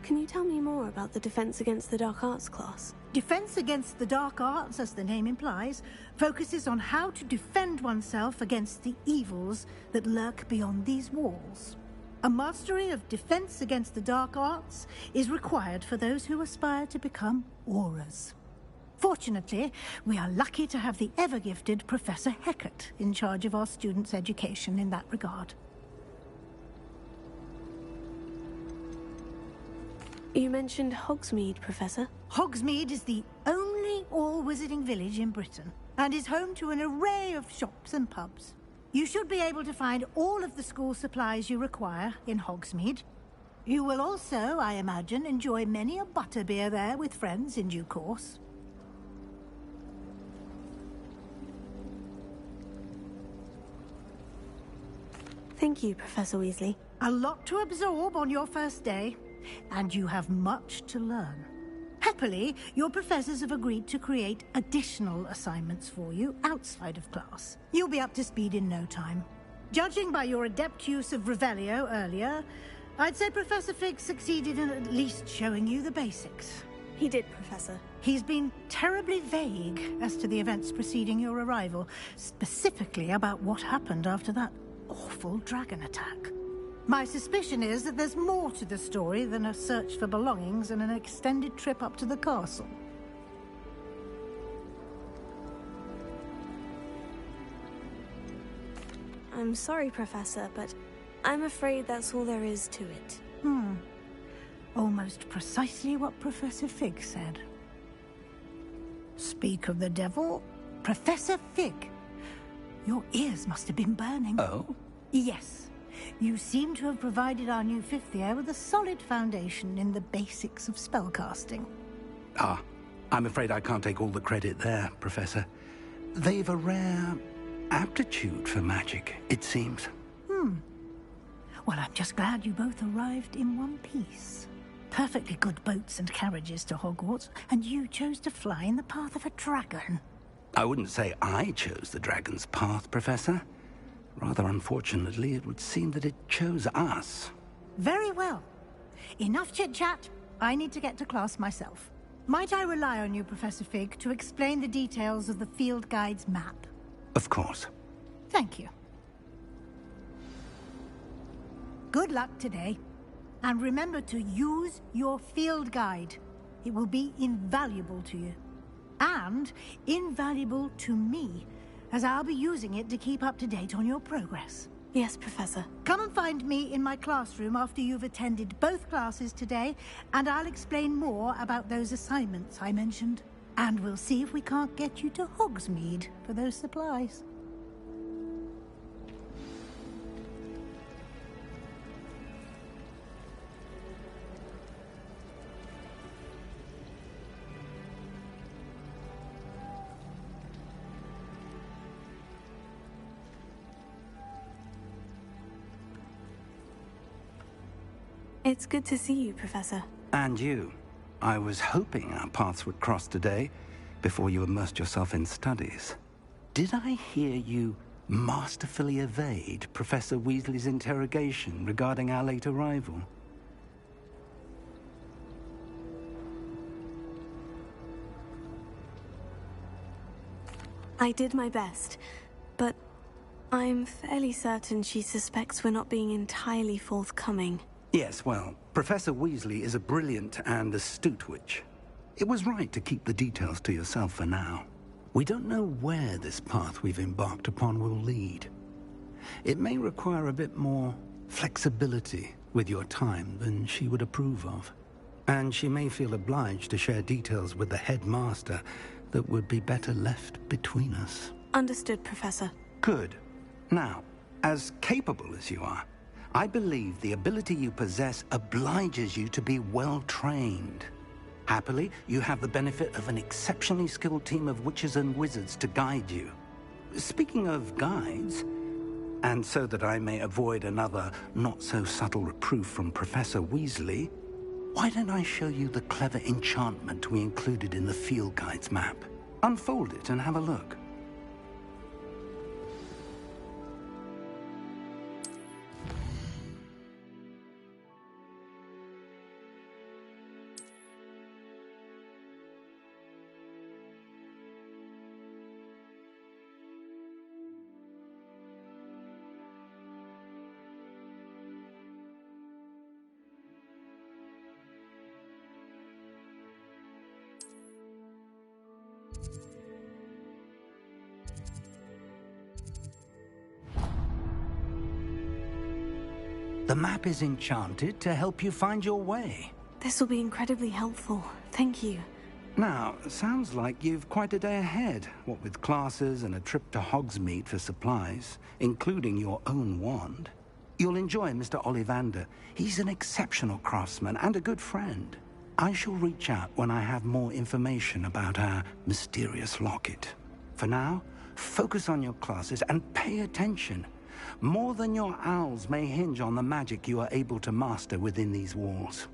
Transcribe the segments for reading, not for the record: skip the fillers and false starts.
Can you tell me more about the Defense Against the Dark Arts class? Defense Against the Dark Arts, as the name implies, focuses on how to defend oneself against the evils that lurk beyond these walls. A mastery of Defense Against the Dark Arts is required for those who aspire to become Aurors. Fortunately, we are lucky to have the ever-gifted Professor Hecat in charge of our students' education in that regard. You mentioned Hogsmeade, Professor. Hogsmeade is the only all-wizarding village in Britain, and is home to an array of shops and pubs. You should be able to find all of the school supplies you require in Hogsmeade. You will also, I imagine, enjoy many a butterbeer there with friends in due course. Thank you, Professor Weasley. A lot to absorb on your first day, and you have much to learn. Happily, your professors have agreed to create additional assignments for you outside of class. You'll be up to speed in no time. Judging by your adept use of Revelio earlier, I'd say Professor Fig succeeded in at least showing you the basics. He did, Professor. He's been terribly vague as to the events preceding your arrival, specifically about what happened after that awful dragon attack. My suspicion is that there's more to the story than a search for belongings and an extended trip up to the castle. I'm sorry, Professor, but I'm afraid that's all there is to it. Almost precisely what Professor Fig said. Speak of the devil, Professor Fig. Your ears must have been burning. Oh? Yes. You seem to have provided our new fifth year with a solid foundation in the basics of spellcasting. Ah, I'm afraid I can't take all the credit there, Professor. They've a rare aptitude for magic, it seems. Well, I'm just glad you both arrived in one piece. Perfectly good boats and carriages to Hogwarts, and you chose to fly in the path of a dragon. I wouldn't say I chose the dragon's path, Professor. Rather unfortunately, it would seem that it chose us. Very well. Enough chit-chat. I need to get to class myself. Might I rely on you, Professor Fig, to explain the details of the field guide's map? Of course. Thank you. Good luck today. And remember to use your field guide. It will be invaluable to you. And invaluable to me, as I'll be using it to keep up to date on your progress. Yes, Professor. Come and find me in my classroom after you've attended both classes today, and I'll explain more about those assignments I mentioned. And we'll see if we can't get you to Hogsmeade for those supplies. It's good to see you, Professor. And you. I was hoping our paths would cross today, before you immersed yourself in studies. Did I hear you masterfully evade Professor Weasley's interrogation regarding our late arrival? I did my best, but I'm fairly certain she suspects we're not being entirely forthcoming. Yes, well, Professor Weasley is a brilliant and astute witch. It was right to keep the details to yourself for now. We don't know where this path we've embarked upon will lead. It may require a bit more flexibility with your time than she would approve of. And she may feel obliged to share details with the headmaster that would be better left between us. Understood, Professor. Good. Now, as capable as you are, I believe the ability you possess obliges you to be well-trained. Happily, you have the benefit of an exceptionally skilled team of witches and wizards to guide you. Speaking of guides, and so that I may avoid another not-so-subtle reproof from Professor Weasley, why don't I show you the clever enchantment we included in the field guide's map? Unfold it and have a look. The map is enchanted to help you find your way. This will be incredibly helpful. Thank you. Now, sounds like you've quite a day ahead, what with classes and a trip to Hogsmeade for supplies, including your own wand. You'll enjoy Mr. Ollivander. He's an exceptional craftsman and a good friend. I shall reach out when I have more information about our mysterious locket. For now, focus on your classes and pay attention. More than your owls may hinge on the magic you are able to master within these walls.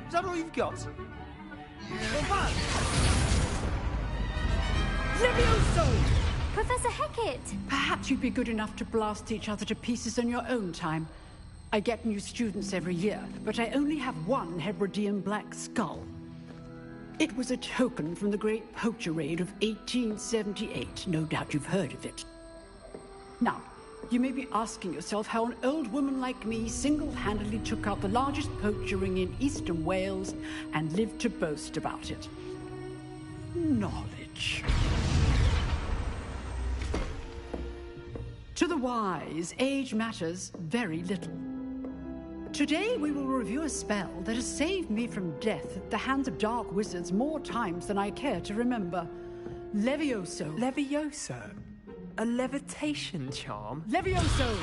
Is that all you've got? Levioso! Professor Hecat! Perhaps you'd be good enough to blast each other to pieces in your own time. I get new students every year, but I only have one Hebridean black skull. It was a token from the Great Poacher Raid of 1878. No doubt you've heard of it. Now, you may be asking yourself how an old woman like me single-handedly took out the largest poacher ring in eastern Wales and lived to boast about it. Knowledge. To the wise, age matters very little. Today we will review a spell that has saved me from death at the hands of dark wizards more times than I care to remember. Levioso. Levioso? A levitation charm? Levioso!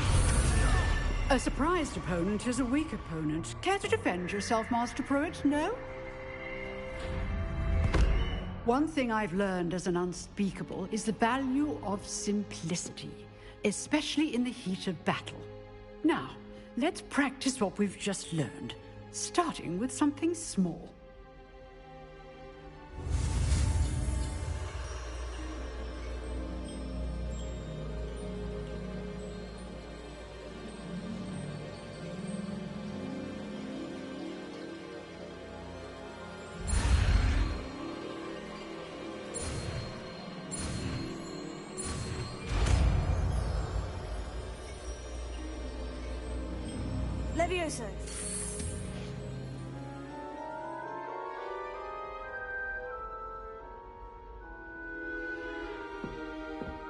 A surprised opponent is a weak opponent. Care to defend yourself, Master Pruitt? No? One thing I've learned as an unspeakable is the value of simplicity, especially in the heat of battle. Now, let's practice what we've just learned, starting with something small. Levioso.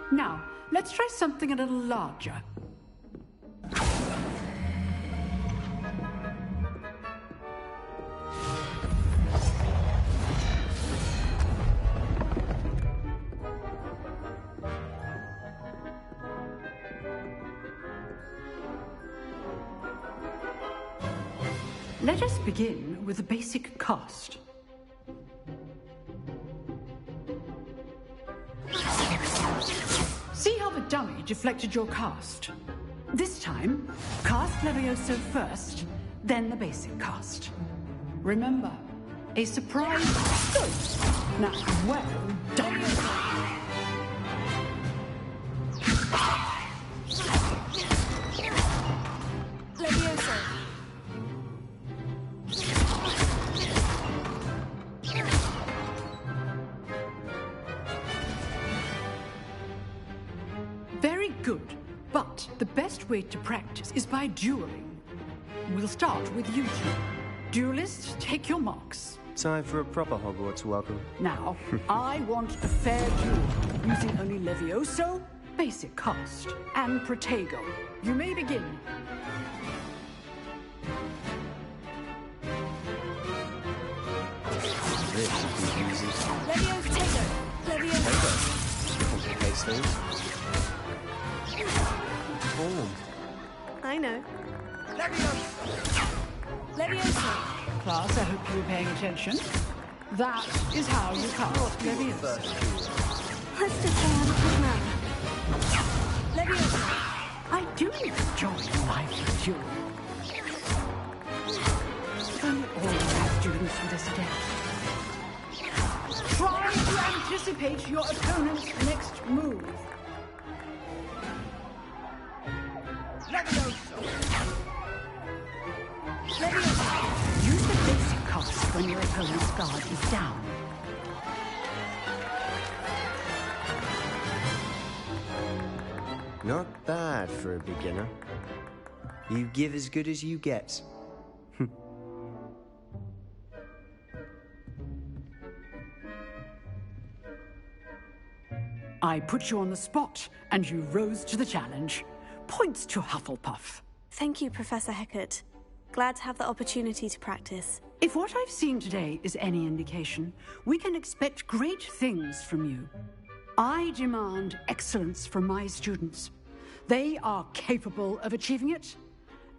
Now, let's try something a little larger. Let us begin with the basic cast. See how the dummy deflected your cast? This time, cast Levioso first, then the basic cast. Remember, a surprise ghost. Now, well done. Levioso. Very good, but the best way to practice is by dueling. We'll start with you two. Duelists, take your marks. Time for a proper Hogwarts welcome. Now, I want a fair duel, using only Levioso, basic cast, and Protego. You may begin. This should be easy. Levioso. Levioso. Complicates things. Form. I know. Levioso. Class, I hope you were paying attention. That is how you cast Levioso. Let's just say I'm a good man. Levioso. I do enjoy lively duel. If only all our students were this adept. Try to anticipate your opponent's next move. Use the basic cast when your opponent's guard is down. Not bad for a beginner. You give as good as you get. I put you on the spot, and you rose to the challenge. Points to Hufflepuff. Thank you, Professor Hecat. Glad to have the opportunity to practice. If what I've seen today is any indication, we can expect great things from you. I demand excellence from my students. They are capable of achieving it,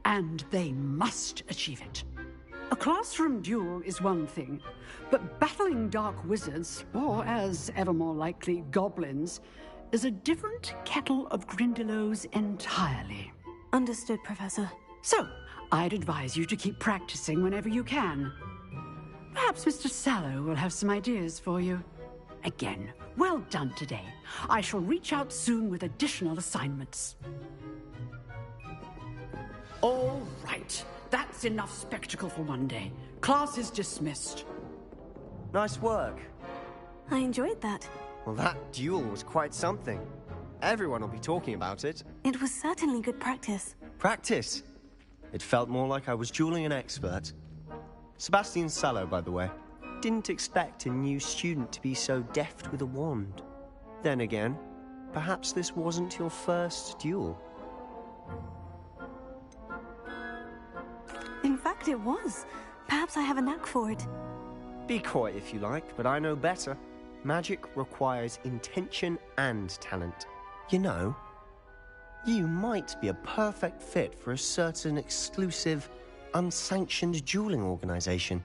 and they must achieve it. A classroom duel is one thing, but battling dark wizards, or as ever more likely, goblins, is a different kettle of Grindylows entirely. Understood, Professor. So, I'd advise you to keep practicing whenever you can. Perhaps Mr. Sallow will have some ideas for you. Again, well done today. I shall reach out soon with additional assignments. All right. That's enough spectacle for one day. Class is dismissed. Nice work. I enjoyed that. Well, that duel was quite something. Everyone will be talking about it. It was certainly good practice. Practice. It felt more like I was dueling an expert. Sebastian Sallow, by the way. Didn't expect a new student to be so deft with a wand. Then again, perhaps this wasn't your first duel. In fact, it was. Perhaps I have a knack for it. Be coy if you like, but I know better. Magic requires intention and talent. You know, you might be a perfect fit for a certain exclusive, unsanctioned dueling organization.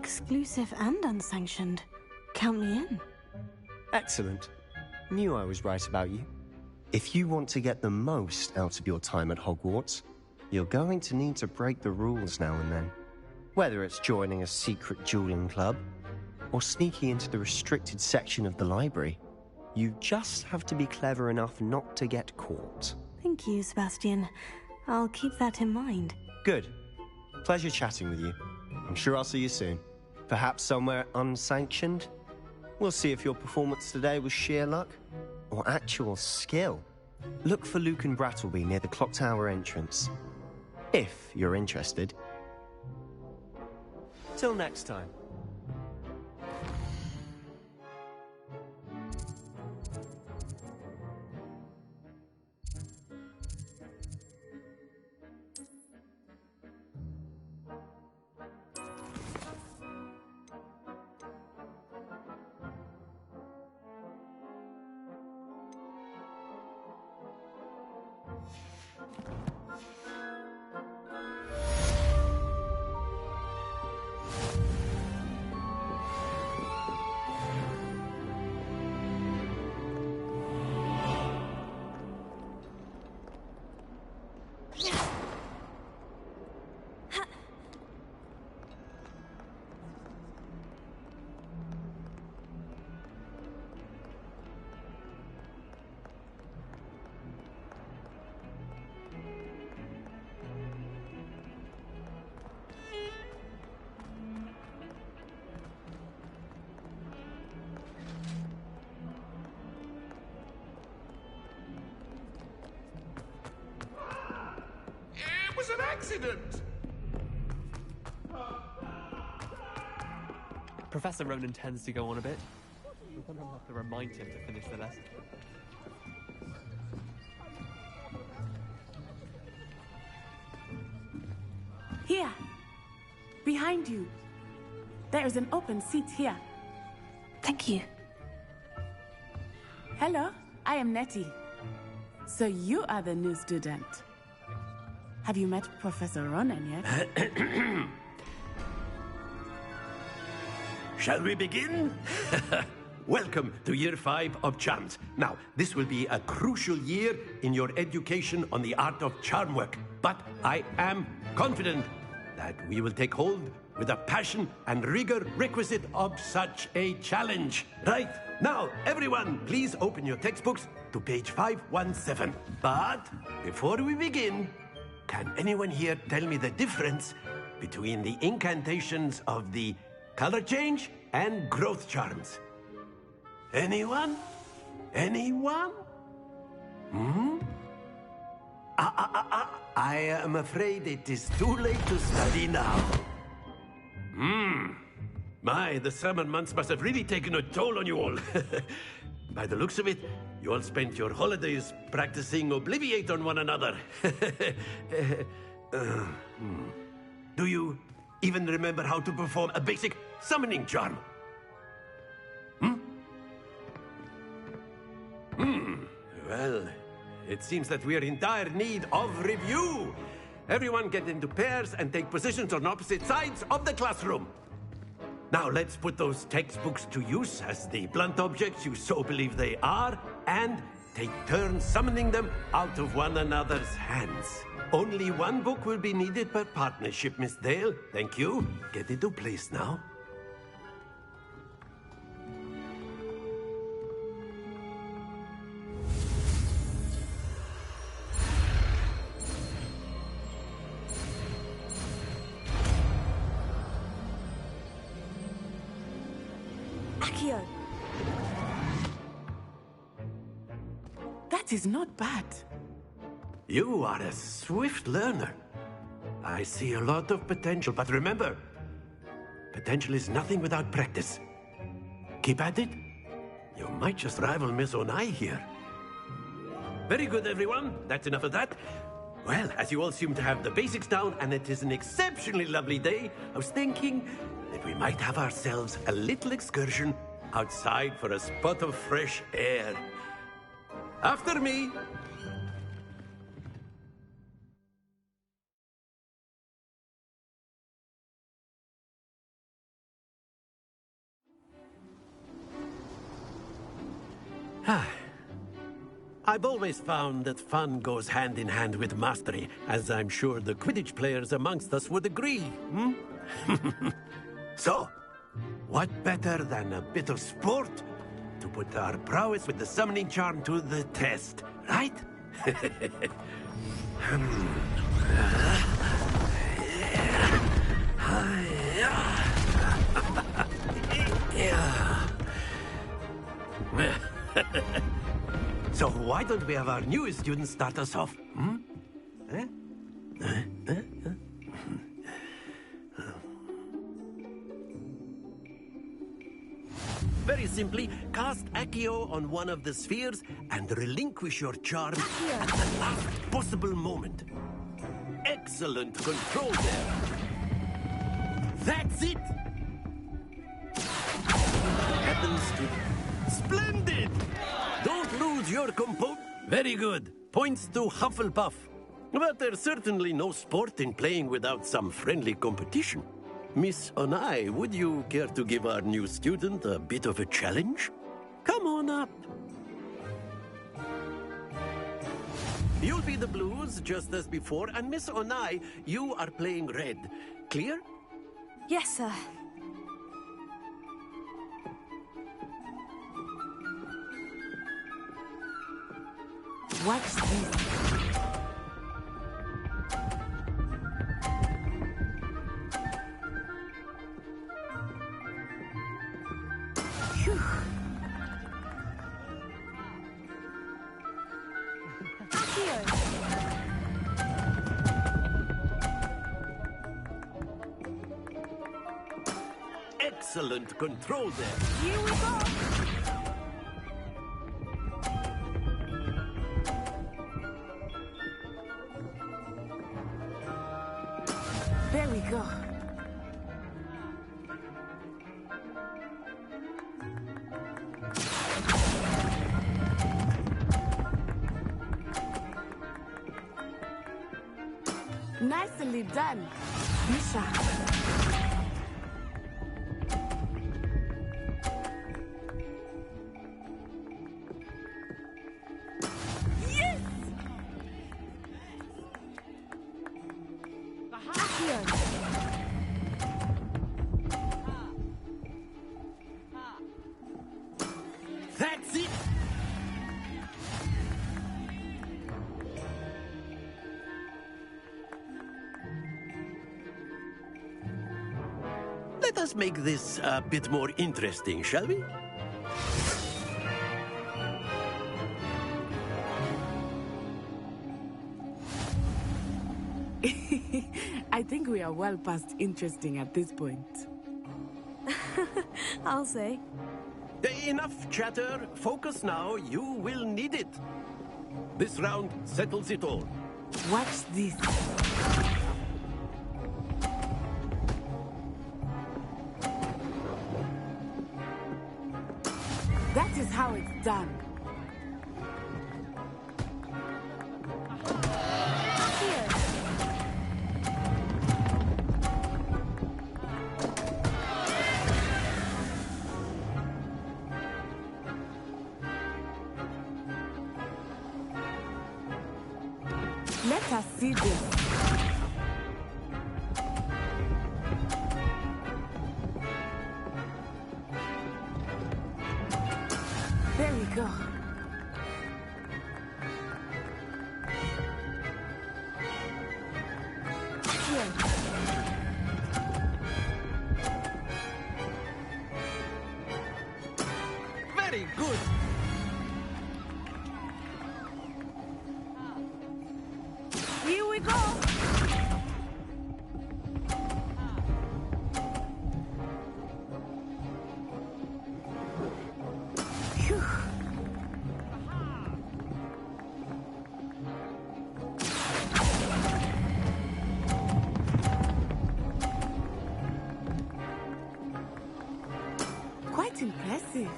Exclusive and unsanctioned. Count me in. Excellent. Knew I was right about you. If you want to get the most out of your time at Hogwarts, you're going to need to break the rules now and then. Whether it's joining a secret dueling club, or sneaking into the restricted section of the library, you just have to be clever enough not to get caught. Thank you, Sebastian. I'll keep that in mind. Good. Pleasure chatting with you. I'm sure I'll see you soon. Perhaps somewhere unsanctioned? We'll see if your performance today was sheer luck or actual skill. Look for Luke and Brattleby near the clock tower entrance, if you're interested. Till next time. It was an accident! Professor Ronan tends to go on a bit. We're gonna have to remind him to finish the lesson. Here, behind you. There is an open seat here. Thank you. Hello, I am Nettie. So you are the new student. Have you met Professor Ronan yet? Shall we begin? Welcome to Year 5 of Charms. Now, this will be a crucial year in your education on the art of charm work. But I am confident that we will take hold with the passion and rigor requisite of such a challenge. Right, now, everyone, please open your textbooks to page 517. But before we begin, can anyone here tell me the difference between the incantations of the color change and growth charms? Anyone? Anyone? I am afraid it is too late to study now. My, the summer months must have really taken a toll on you all. By the looks of it, you all spent your holidays practicing Obliviate on one another. Do you even remember how to perform a basic summoning charm? Well, it seems that we are in dire need of review. Everyone get into pairs and take positions on opposite sides of the classroom. Now let's put those textbooks to use as the blunt objects you so believe they are, and take turns summoning them out of one another's hands. Only one book will be needed per partnership, Miss Dale. Thank you. Get into place now. Accio. That is not bad. You are a swift learner. I see a lot of potential, but remember, potential is nothing without practice. Keep at it. You might just rival Miss Onai here. Very good, everyone. That's enough of that. Well, as you all seem to have the basics down, and it is an exceptionally lovely day, I was thinking that we might have ourselves a little excursion outside for a spot of fresh air. After me. I've always found that fun goes hand in hand with mastery, as I'm sure the Quidditch players amongst us would agree. So, what better than a bit of sport to put our prowess with the summoning charm to the test, right? So why don't we have our newest student start us off? Very simply, cast Accio on one of the spheres and relinquish your charm at the last possible moment. Excellent control there. That's it! Happens to... Splendid! Don't lose your composure. Very good. Points to Hufflepuff. But there's certainly no sport in playing without some friendly competition. Miss Onai, would you care to give our new student a bit of a challenge? Come on up. You'll be the blues, just as before, and Miss Onai, you are playing red. Clear? Yes, sir. Watch this. Phew. Excellent control there. Here we go. There we go. Nicely done, Misha. Yes! That's it! Let us make this a bit more interesting, shall we? I think we are well past interesting at this point. I'll say. Enough chatter. Focus now. You will need it. This round settles it all. Watch this. That is how it's done. Let us see this. There we go. Here. Very good. Here we go. Phew. Quite impressive.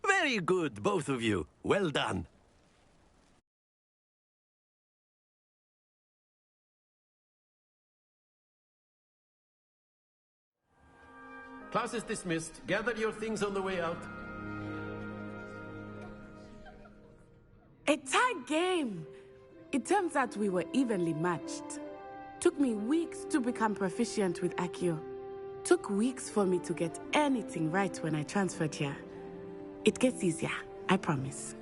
Very good, both of you. Well done. Class is dismissed. Gather your things on the way out. A tag game! It turns out we were evenly matched. Took me weeks to become proficient with Accio. Took weeks for me to get anything right when I transferred here. It gets easier, I promise.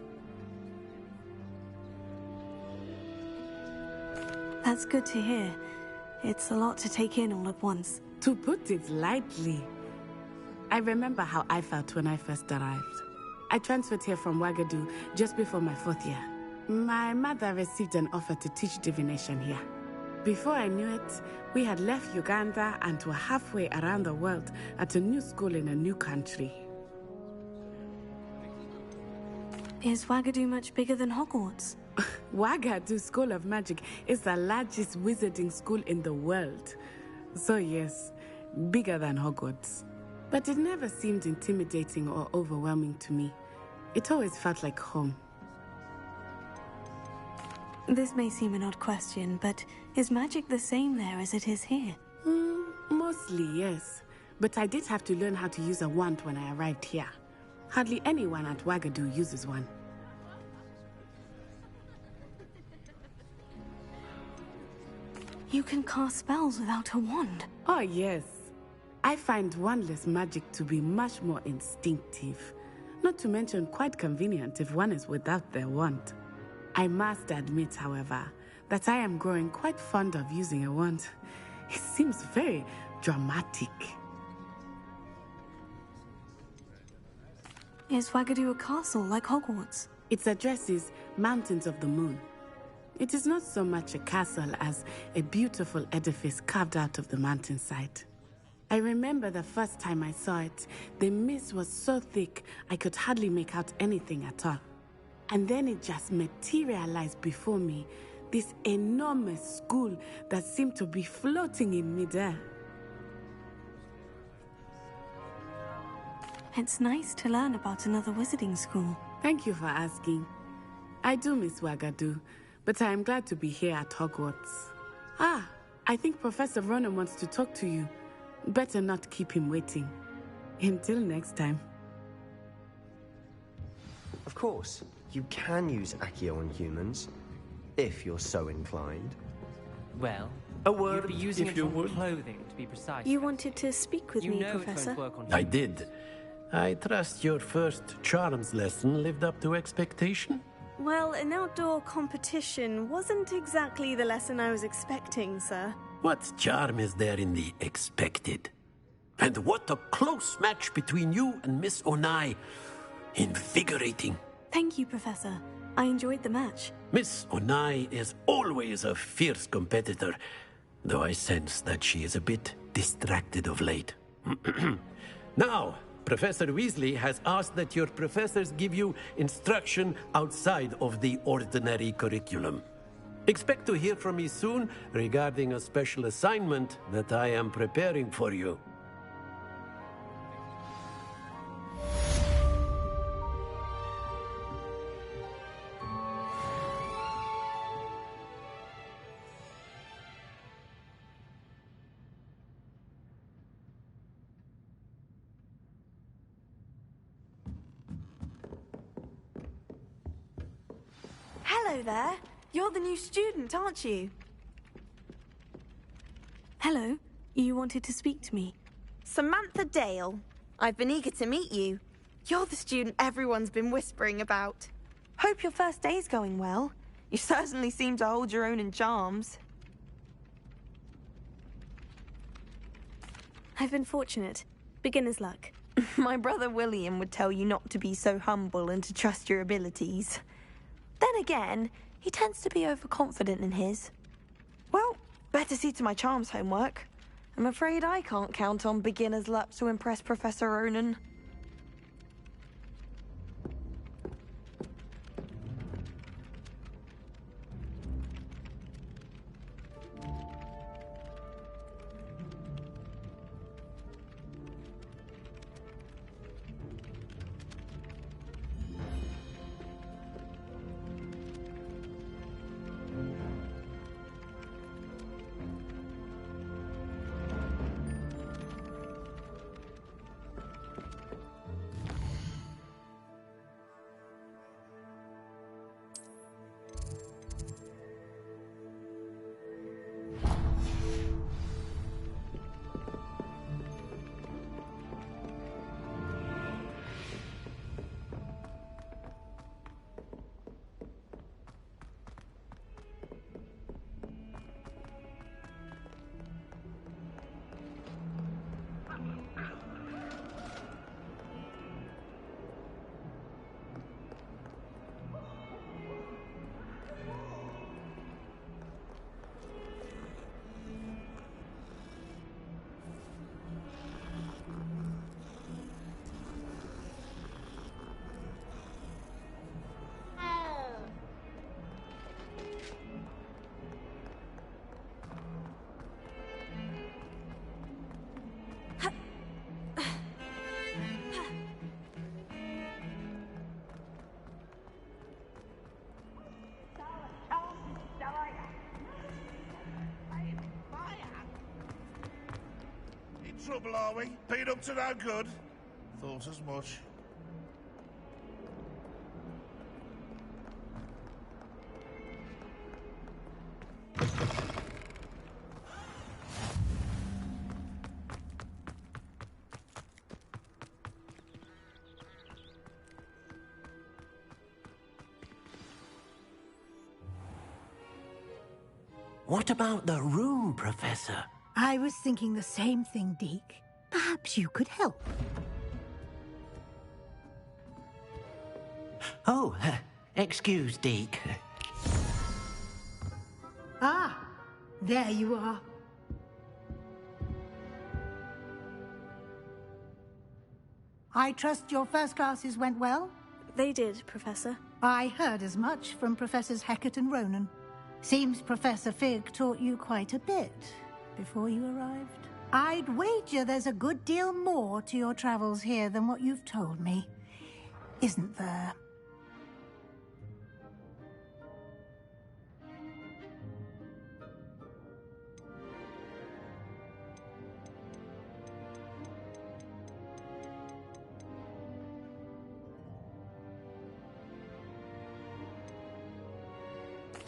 That's good to hear. It's a lot to take in all at once. To put it lightly, I remember how I felt when I first arrived. I transferred here from Wagadu just before my 4th year. My mother received an offer to teach divination here. Before I knew it, we had left Uganda and were halfway around the world at a new school in a new country. Is Wagadu much bigger than Hogwarts? Wagadu School of Magic is the largest wizarding school in the world. So yes, bigger than Hogwarts. But it never seemed intimidating or overwhelming to me. It always felt like home. This may seem an odd question, but is magic the same there as it is here? Mostly, yes. But I did have to learn how to use a wand when I arrived here. Hardly anyone at Wagadu uses one. You can cast spells without a wand. Oh, yes. I find wandless magic to be much more instinctive. Not to mention quite convenient if one is without their wand. I must admit, however, that I am growing quite fond of using a wand. It seems very dramatic. Is Wagadu a castle like Hogwarts? Its address is Mountains of the Moon. It is not so much a castle as a beautiful edifice carved out of the mountainside. I remember the first time I saw it, the mist was so thick I could hardly make out anything at all. And then it just materialized before me, this enormous school that seemed to be floating in midair. It's nice to learn about another wizarding school. Thank you for asking. I do miss Wagadu, but I am glad to be here at Hogwarts. Ah, I think Professor Ronan wants to talk to you. Better not keep him waiting. Until next time. Of course, you can use Accio on humans, if you're so inclined. Well, A word, you'd be using if it you on would. clothing, to be precise. You wanted to speak with you me, know Professor? it's going to work on I did. I trust your first charms lesson lived up to expectation? Well, an outdoor competition wasn't exactly the lesson I was expecting, sir. What charm is there in the expected? And what a close match between you and Miss Onai. Invigorating. Thank you, Professor. I enjoyed the match. Miss Onai is always a fierce competitor, though I sense that she is a bit distracted of late. Now, Professor Weasley has asked that your professors give you instruction outside of the ordinary curriculum. Expect to hear from me soon regarding a special assignment that I am preparing for you. Hello there. You're the new student, aren't you? Hello. You wanted to speak to me. Samantha Dale. I've been eager to meet you. You're the student everyone's been whispering about. Hope your first day's going well. You certainly seem to hold your own in charms. I've been fortunate. Beginner's luck. My brother William would tell you not to be so humble and to trust your abilities. Then again, he tends to be overconfident in his. Well, better see to my charms homework. I'm afraid I can't count on beginner's luck to impress Professor Ronan. trouble, are we? Been up to no good? Thought as much. What about the room, Professor? I was thinking the same thing, Deke. Perhaps you could help. Oh, excuse, Deke. Ah, there you are. I trust your first classes went well? They did, Professor. I heard as much from Professors Hecat and Ronan. Seems Professor Fig taught you quite a bit before you arrived. I'd wager there's a good deal more to your travels here than what you've told me. Isn't there?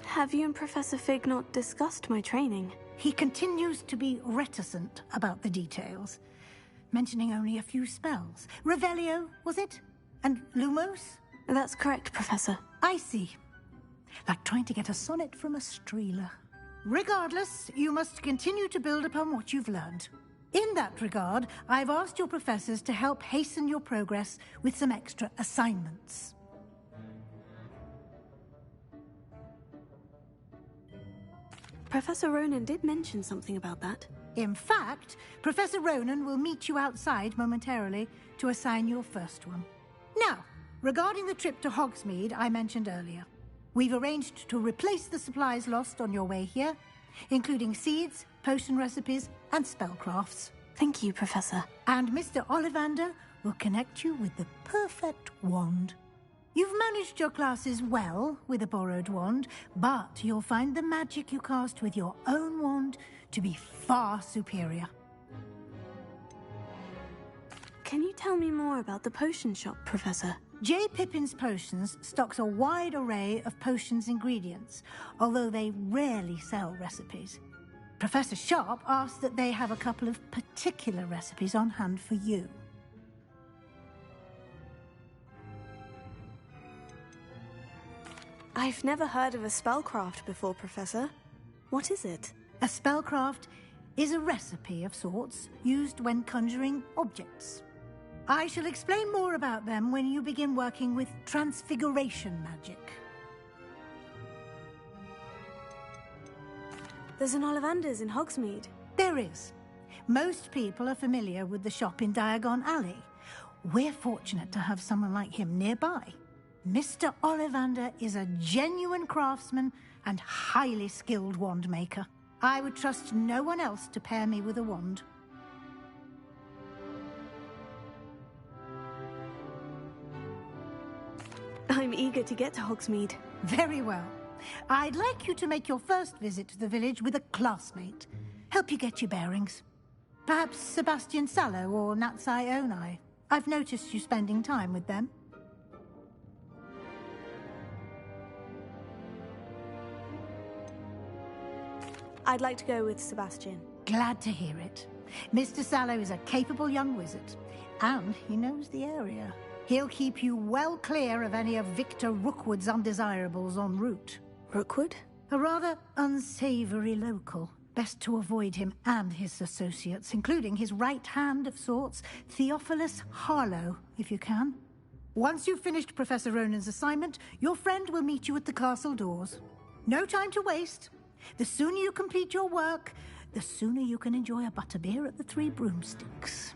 Have you and Professor Fig not discussed my training? He continues to be reticent about the details, mentioning only a few spells. Revelio, was it? And Lumos? That's correct, Professor. I see. Like trying to get a sonnet from a streeler. Regardless, you must continue to build upon what you've learned. In that regard, I've asked your professors to help hasten your progress with some extra assignments. Professor Ronan did mention something about that. In fact, Professor Ronan will meet you outside momentarily to assign your first one. Now, regarding the trip to Hogsmeade I mentioned earlier, we've arranged to replace the supplies lost on your way here, including seeds, potion recipes, and spellcrafts. Thank you, Professor. And Mr. Ollivander will connect you with the perfect wand. You've managed your classes well with a borrowed wand, but you'll find the magic you cast with your own wand to be far superior. Can you tell me more about the potion shop, Professor? J. Pippin's Potions stocks a wide array of potions ingredients, although they rarely sell recipes. Professor Sharp asked that they have a couple of particular recipes on hand for you. I've never heard of a spellcraft before, Professor. What is it? A spellcraft is a recipe of sorts used when conjuring objects. I shall explain more about them when you begin working with transfiguration magic. There's an Ollivander's in Hogsmeade. There is. Most people are familiar with the shop in Diagon Alley. We're fortunate to have someone like him nearby. Mr. Ollivander is a genuine craftsman and highly skilled wand maker. I would trust no one else to pair me with a wand. I'm eager to get to Hogsmeade. Very well. I'd like you to make your first visit to the village with a classmate. Help you get your bearings. Perhaps Sebastian Sallow or Natsai Onai. I've noticed you spending time with them. I'd like to go with Sebastian. Glad to hear it. Mr. Sallow is a capable young wizard, and he knows the area. He'll keep you well clear of any of Victor Rookwood's undesirables en route. Rookwood? A rather unsavory local. Best to avoid him and his associates, including his right hand of sorts, Theophilus Harlow, if you can. Once you've finished Professor Ronan's assignment, your friend will meet you at the castle doors. No time to waste. The sooner you complete your work, the sooner you can enjoy a butterbeer at the Three Broomsticks.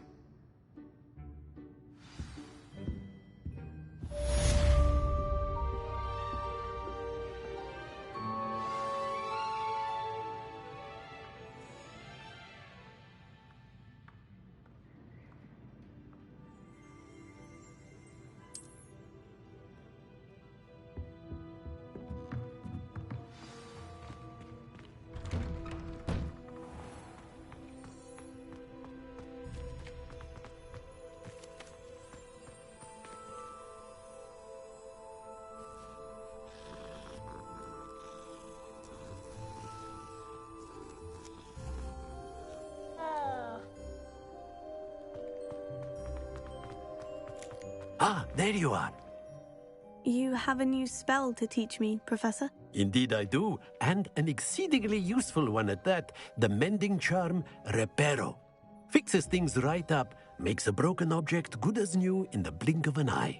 Ah, there you are. You have a new spell to teach me, Professor? Indeed I do, and an exceedingly useful one at that. The mending charm, Reparo. Fixes things right up, makes a broken object good as new in the blink of an eye.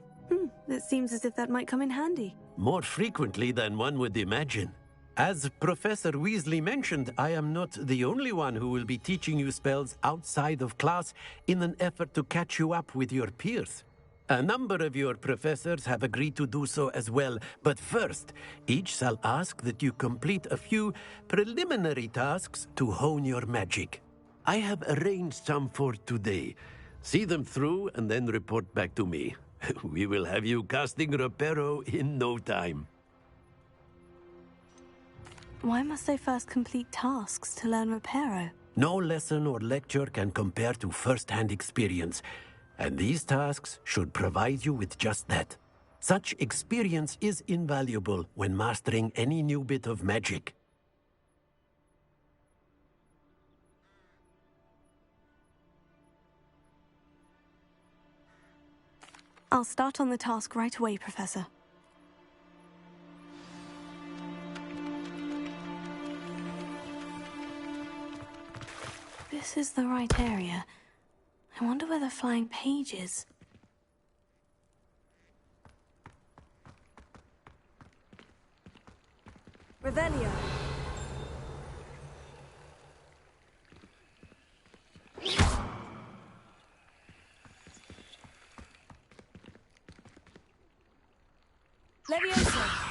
It seems as if that might come in handy. More frequently than one would imagine. As Professor Weasley mentioned, I am not the only one who will be teaching you spells outside of class in an effort to catch you up with your peers. A number of your professors have agreed to do so as well, but first, each shall ask that you complete a few preliminary tasks to hone your magic. I have arranged some for today. See them through and then report back to me. We will have you casting Reparo in no time. Why must I first complete tasks to learn Reparo? No lesson or lecture can compare to first-hand experience, and these tasks should provide you with just that. Such experience is invaluable when mastering any new bit of magic. I'll start on the task right away, Professor. This is the right area. I wonder where the flying page is. Revelio. Leviosa.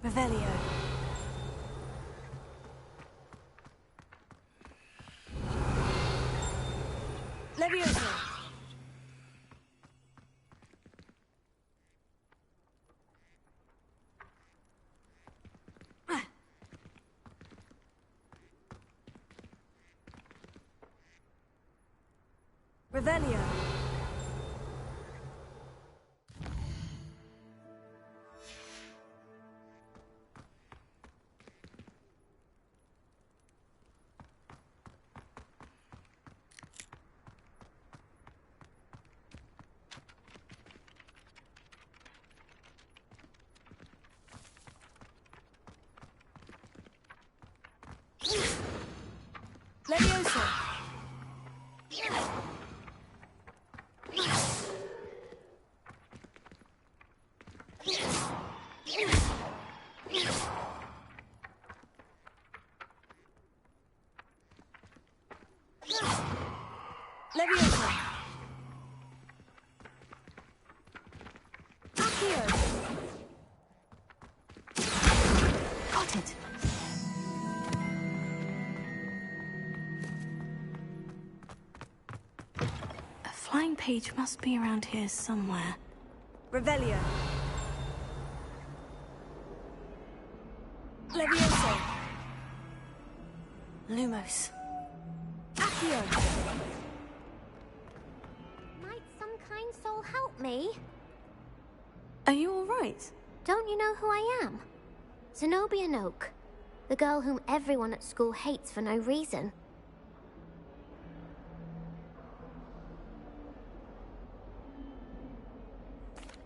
Revelio. Leviosa. Revelio. Leviosa. Leviosa. Accio. Got it. A flying page must be around here somewhere. Revelio. Leviosa. Lumos. Accio. Might some kind soul help me? Are you all right? Don't you know who I am? Zenobia Noak, the girl whom everyone at school hates for no reason.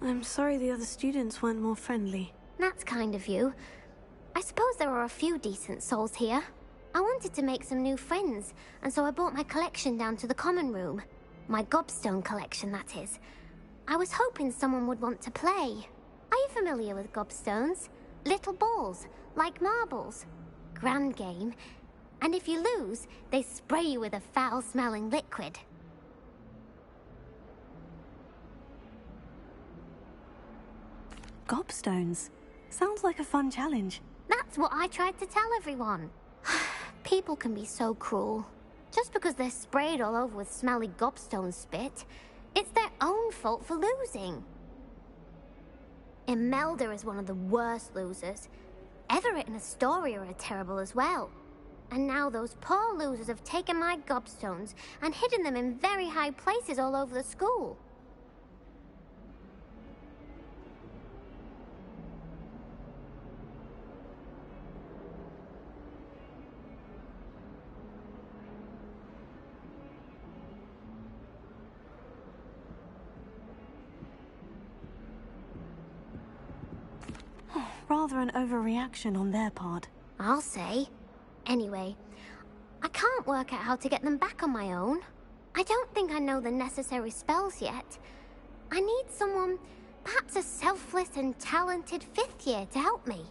I'm sorry the other students weren't more friendly. That's kind of you. I suppose there are a few decent souls here. I wanted to make some new friends, and so I brought my collection down to the common room. My gobstone collection, that is. I was hoping someone would want to play. Are you familiar with gobstones? Little balls, like marbles. Grand game. And if you lose, they spray you with a foul-smelling liquid. Gobstones. Sounds like a fun challenge. That's what I tried to tell everyone. People can be so cruel. Just because they're sprayed all over with smelly gobstone spit, it's their own fault for losing. Imelda is one of the worst losers. Everett and Astoria are terrible as well. And now those poor losers have taken my gobstones and hidden them in very high places all over the school. rather an overreaction on their part. I'll say. Anyway, I can't work out how to get them back on my own. I don't think I know the necessary spells yet. I need someone, perhaps a selfless and talented 5th year to help me.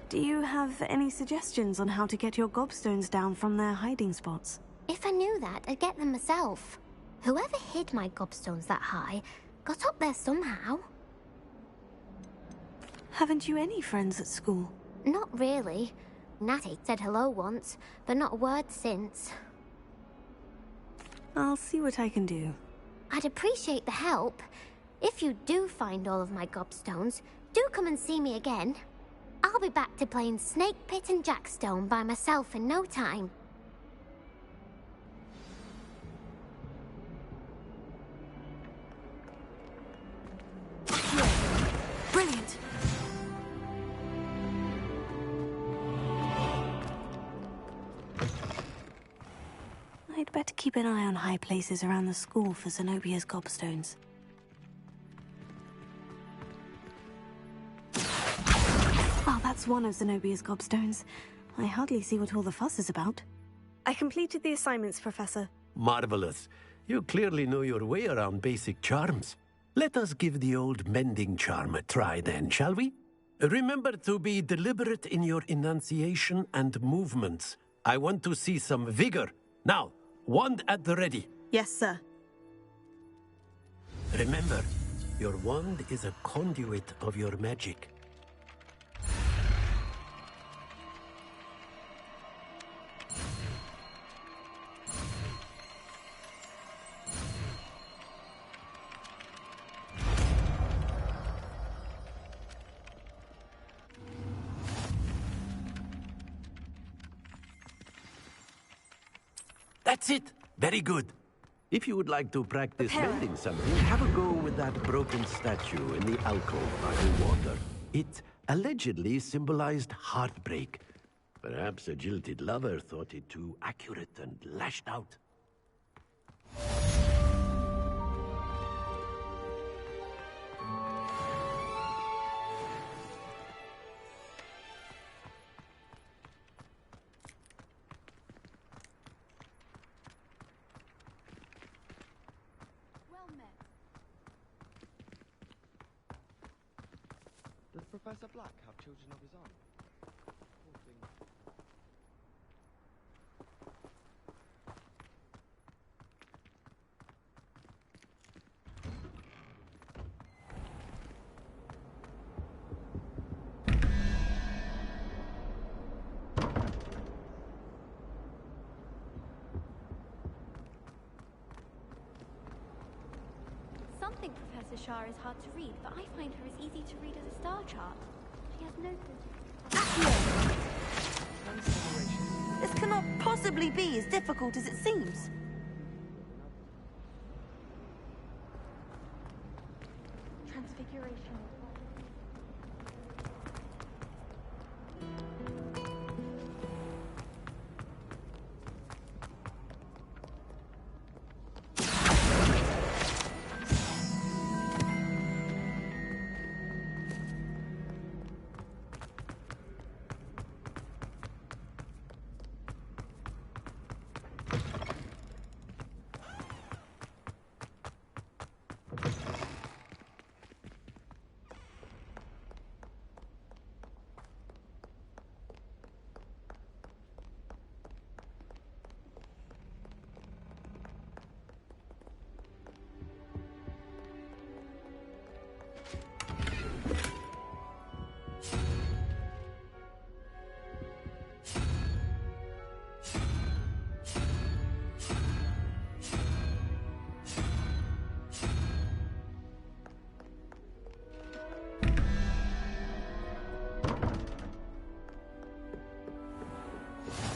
Do you have any suggestions on how to get your gobstones down from their hiding spots? If I knew that, I'd get them myself. Whoever hid my gobstones that high got up there somehow. Haven't you any friends at school? Not really. Natty said hello once, but not a word since. I'll see what I can do. I'd appreciate the help. If you do find all of my gobstones, do come and see me again. I'll be back to playing Snake Pit and Jackstone by myself in no time. Brilliant! I'd better keep an eye on high places around the school for Zenobia's gobstones. Oh, that's one of Zenobia's gobstones. I hardly see what all the fuss is about. I completed the assignments, Professor. Marvelous. You clearly know your way around basic charms. Let us give the old mending charm a try then, shall we? Remember to be deliberate in your enunciation and movements. I want to see some vigor. Now, wand at the ready. Yes, sir. Remember, your wand is a conduit of your magic. That's it! Very good. If you would like to practice mending something, have a go with that broken statue in the alcove by the water. It allegedly symbolized heartbreak. Perhaps a jilted lover thought it too accurate and lashed out. Does Professor Black have children of his own? Poor thing. Some think Professor Shah is hard to read, but I find her as easy to read as a star chart. She has no... This cannot possibly be as difficult as it seems. Transfiguration.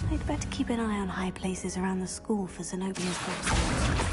I'd better keep an eye on high places around the school for Zenobia's gobstones.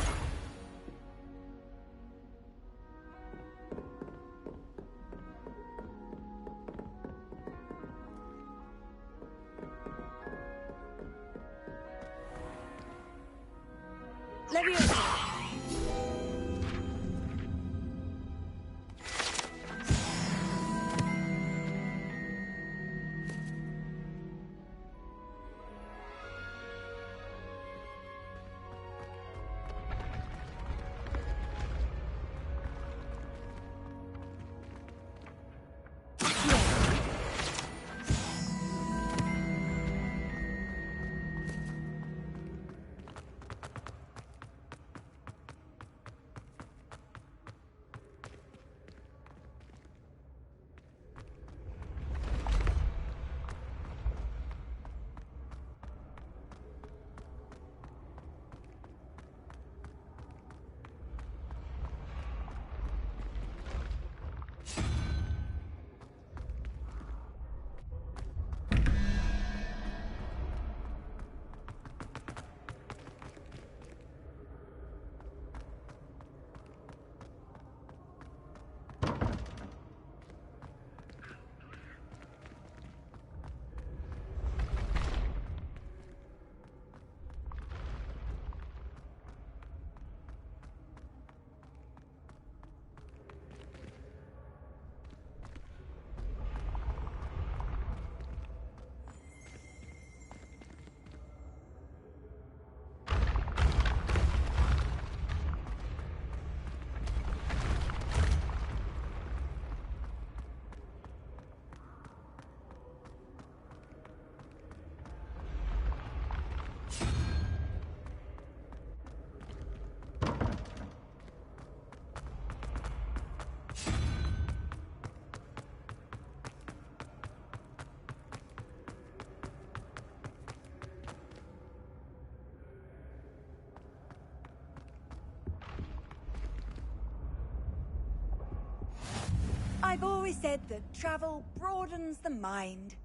I've always said that travel broadens the mind.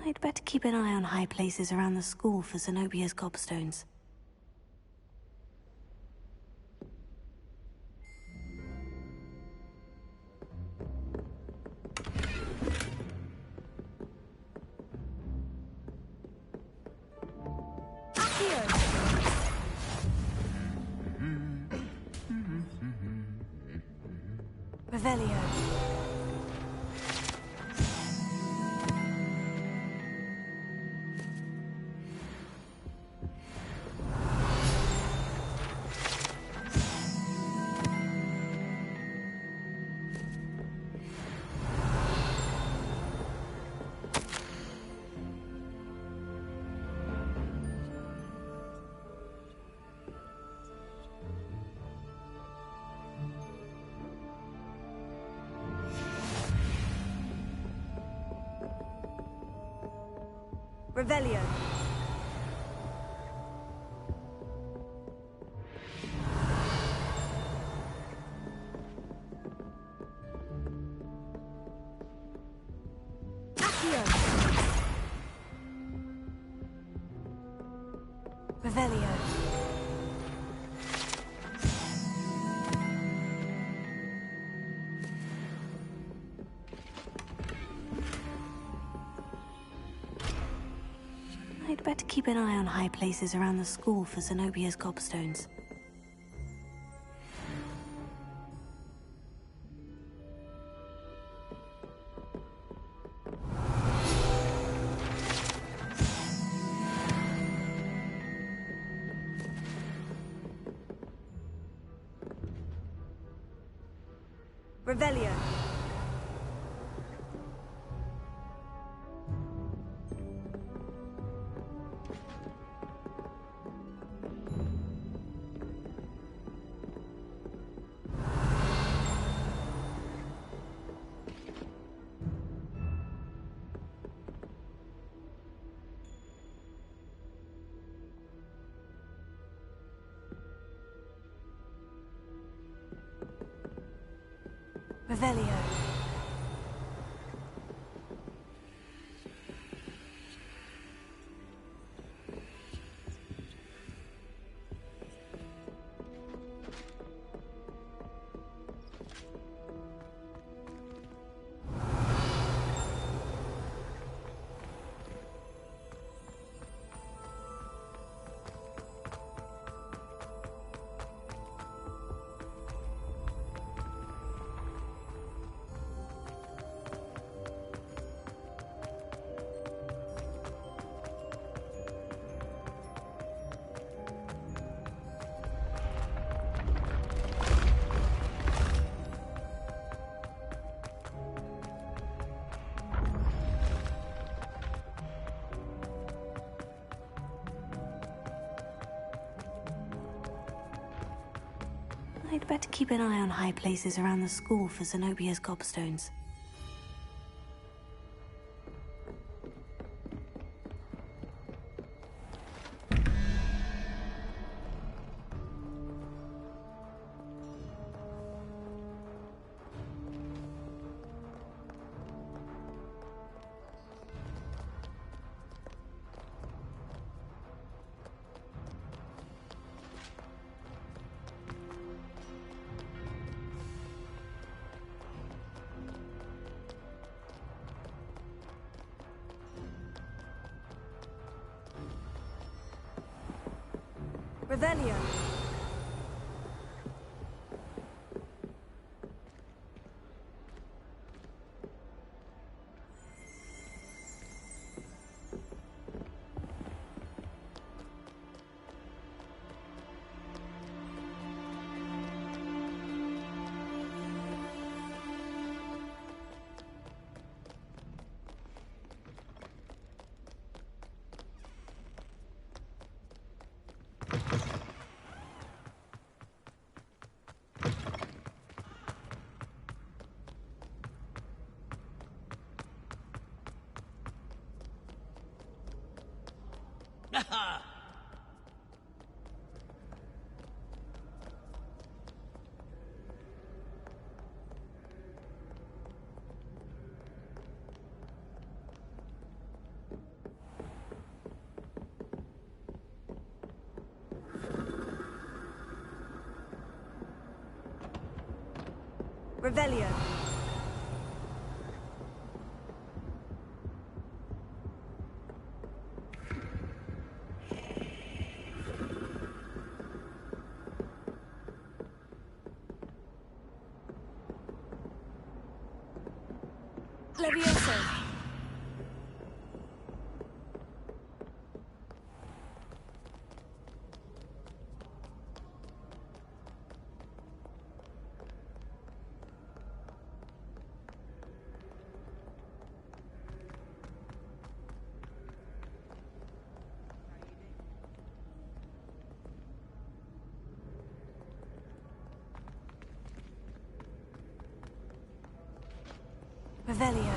I'd better keep an eye on high places around the school for Zenobia's gobstones. Revelio. Revelio. Accio. Revelio. I'd better keep an eye on high places around the school for Zenobia's gobstones. Revelio. Revelio. I'd better keep an eye on high places around the school for Zenobia's gobstones. Revelio. Revelio. Levioso. Revelio.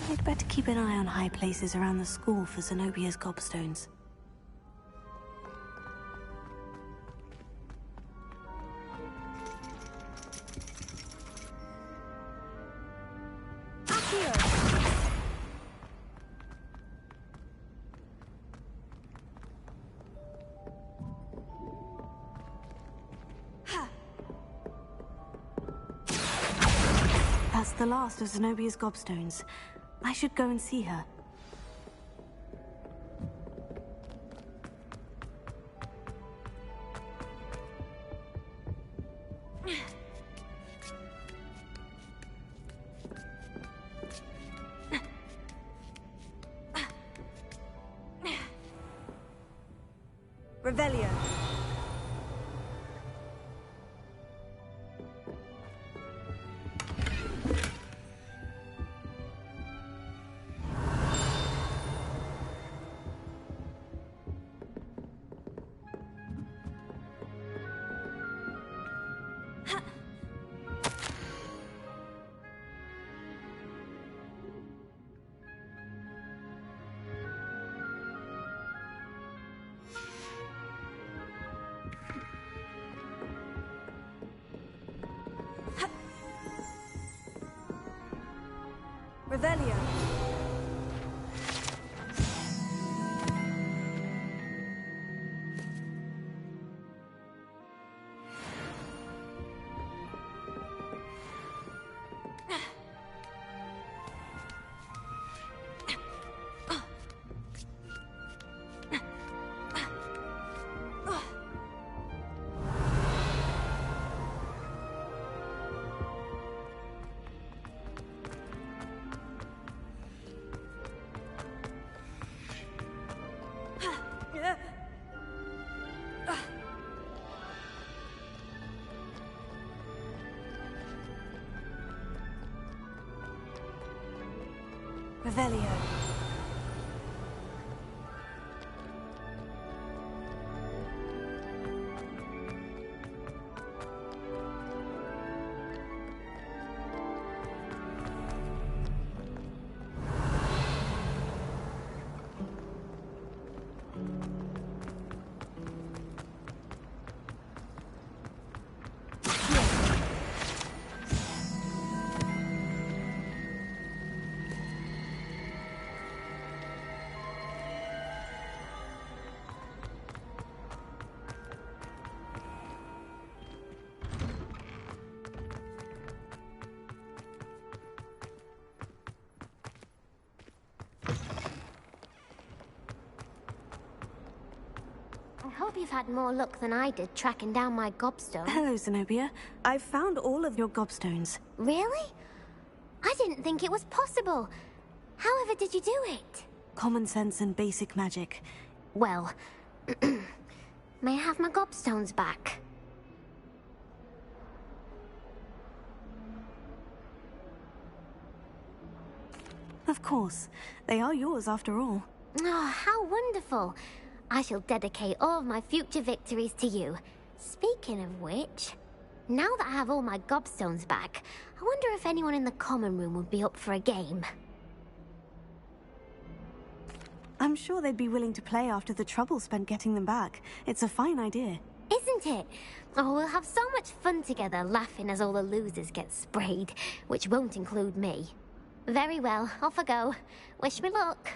I'd better keep an eye on high places around the school for Zenobia's gobstones. That's the last of Zenobia's gobstones. I should go and see her. Revelio. Revelio. Revelio. hope you've had more luck than I did tracking down my gobstone. Hello, Zenobia. I've found all of your gobstones. Really? I didn't think it was possible. However did you do it? Common sense and basic magic. Well, may I have my gobstones back? Of course. They are yours after all. Oh, how wonderful. I shall dedicate all of my future victories to you. Speaking of which, now that I have all my gobstones back, I wonder if anyone in the common room would be up for a game. I'm sure they'd be willing to play after the trouble spent getting them back. It's a fine idea. Isn't it? Oh, we'll have so much fun together, laughing as all the losers get sprayed, which won't include me. Very well, off I go. Wish me luck.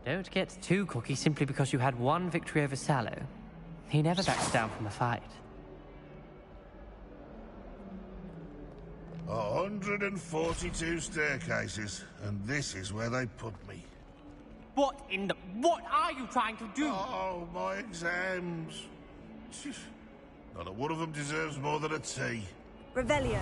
Don't get too cocky simply because you had one victory over Sallow. He never backs down from a fight. 142 staircases, and this is where they put me. What are you trying to do? Oh, my exams. Not a one of them deserves more than a tea. Revelio.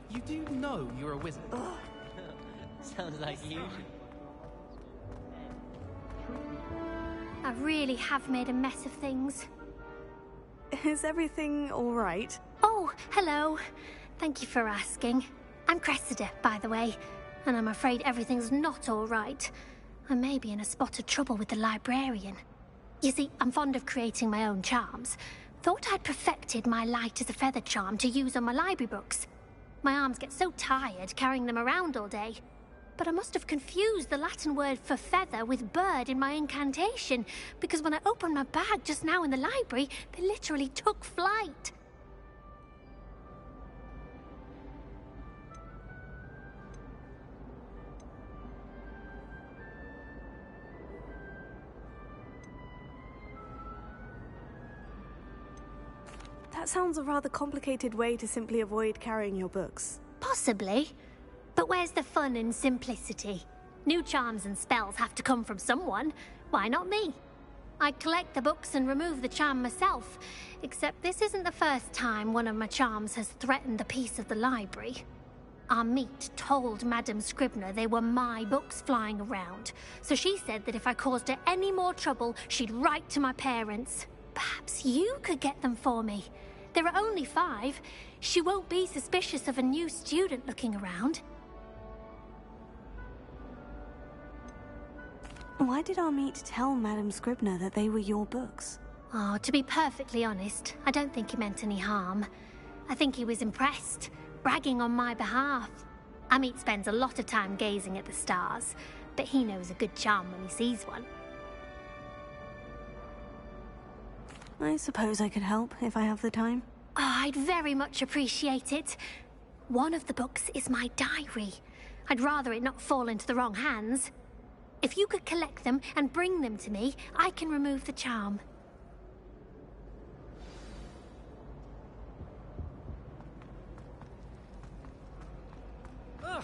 You do know you're a wizard. Sounds like you. I really have made a mess of things. Is everything all right? Oh, hello. Thank you for asking. I'm Cressida, by the way, and I'm afraid everything's not all right. I may be in a spot of trouble with the librarian. You see, I'm fond of creating my own charms. Thought I'd perfected my light as a feather charm to use on my library books. My arms get so tired carrying them around all day. But I must have confused the Latin word for feather with bird in my incantation, because when I opened my bag just now in the library, they literally took flight. That sounds a rather complicated way to simply avoid carrying your books. Possibly. But where's the fun in simplicity? New charms and spells have to come from someone. Why not me? I collect the books and remove the charm myself, except this isn't the first time one of my charms has threatened the peace of the library. Our meet told Madame Scribner they were my books flying around, so she said that if I caused her any more trouble, she'd write to my parents. Perhaps you could get them for me. There are only 5. She won't be suspicious of a new student looking around. Why did our meet tell Madame Scribner that they were your books? Oh, to be perfectly honest, I don't think he meant any harm. I think he was impressed, bragging on my behalf. Amit spends a lot of time gazing at the stars, but he knows a good charm when he sees one. I suppose I could help if I have the time. Oh, I'd very much appreciate it. One of the books is my diary. I'd rather it not fall into the wrong hands. If you could collect them and bring them to me, I can remove the charm. Ugh.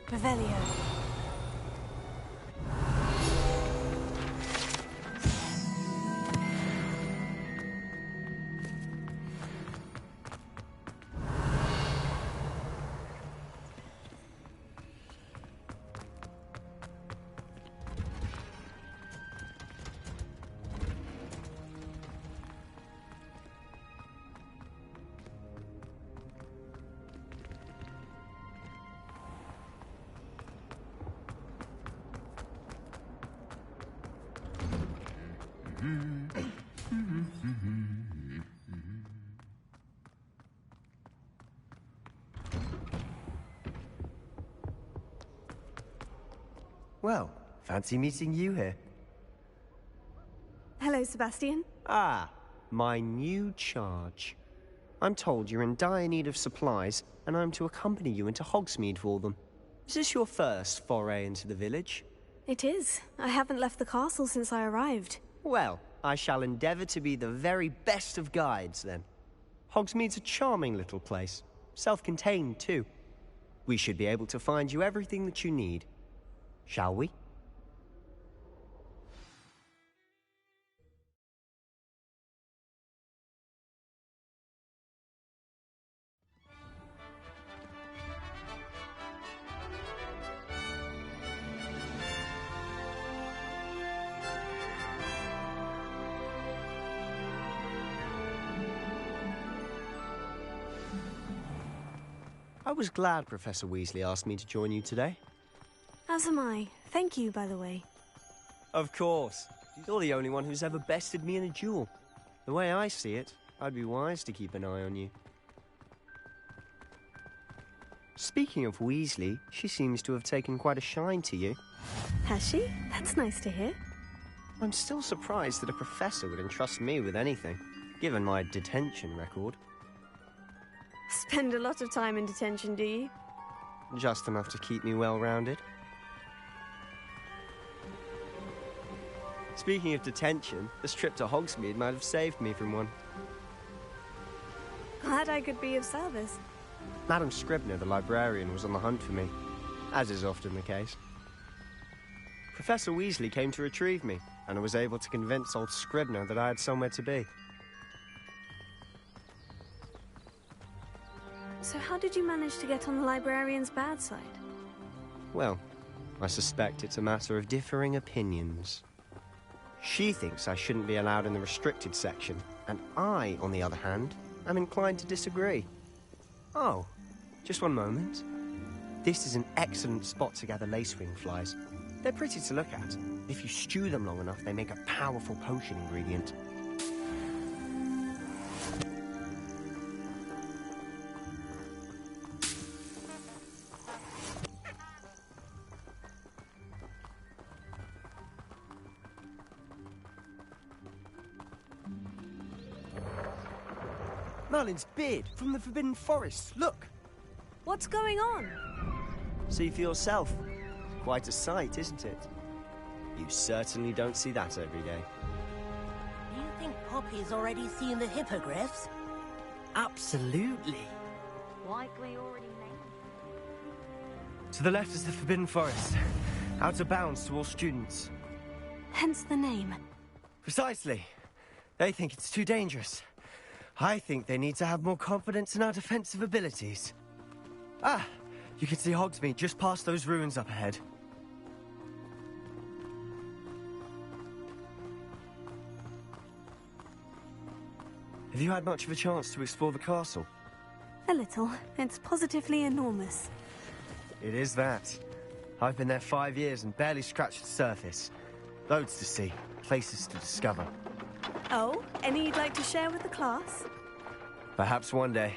Revelio. Well, fancy meeting you here. Hello, Sebastian. Ah, my new charge. I'm told you're in dire need of supplies, and I'm to accompany you into Hogsmeade for them. Is this your first foray into the village? It is. I haven't left the castle since I arrived. Well, I shall endeavour to be the very best of guides, then. Hogsmeade's a charming little place. Self-contained, too. We should be able to find you everything that you need. Shall we? I was glad Professor Weasley asked me to join you today. As am I. Thank you, by the way. Of course. You're the only one who's ever bested me in a duel. The way I see it, I'd be wise to keep an eye on you. Speaking of Weasley, she seems to have taken quite a shine to you. Has she? That's nice to hear. I'm still surprised that a professor would entrust me with anything, given my detention record. Spend a lot of time in detention, do you? Just enough to keep me well-rounded. Speaking of detention, this trip to Hogsmeade might have saved me from one. Glad I could be of service. Madame Scribner, the librarian, was on the hunt for me, as is often the case. Professor Weasley came to retrieve me, and I was able to convince old Scribner that I had somewhere to be. So how did you manage to get on the librarian's bad side? Well, I suspect it's a matter of differing opinions. She thinks I shouldn't be allowed in the restricted section, and I, on the other hand, am inclined to disagree. Oh, Just one moment. This is an excellent spot to gather lacewing flies. They're pretty to look at. If you stew them long enough, they make a powerful potion ingredient. Merlin's beard from the Forbidden Forest. Look! What's going on? See for yourself. Quite a sight, isn't it? You certainly don't see that every day. Do you think Poppy's already seen the hippogriffs? Absolutely. Likely already made. To the left is the Forbidden Forest. Out of bounds to all students. Hence the name. Precisely. They think it's too dangerous. I think they need to have more confidence in our defensive abilities. Ah, you can see Hogsmeade just past those ruins up ahead. Have you had much of a chance to explore the castle? A little. It's positively enormous. It is that. I've been there 5 years and barely scratched the surface. Loads to see, places to discover. Oh, any you'd like to share with the class? Perhaps one day.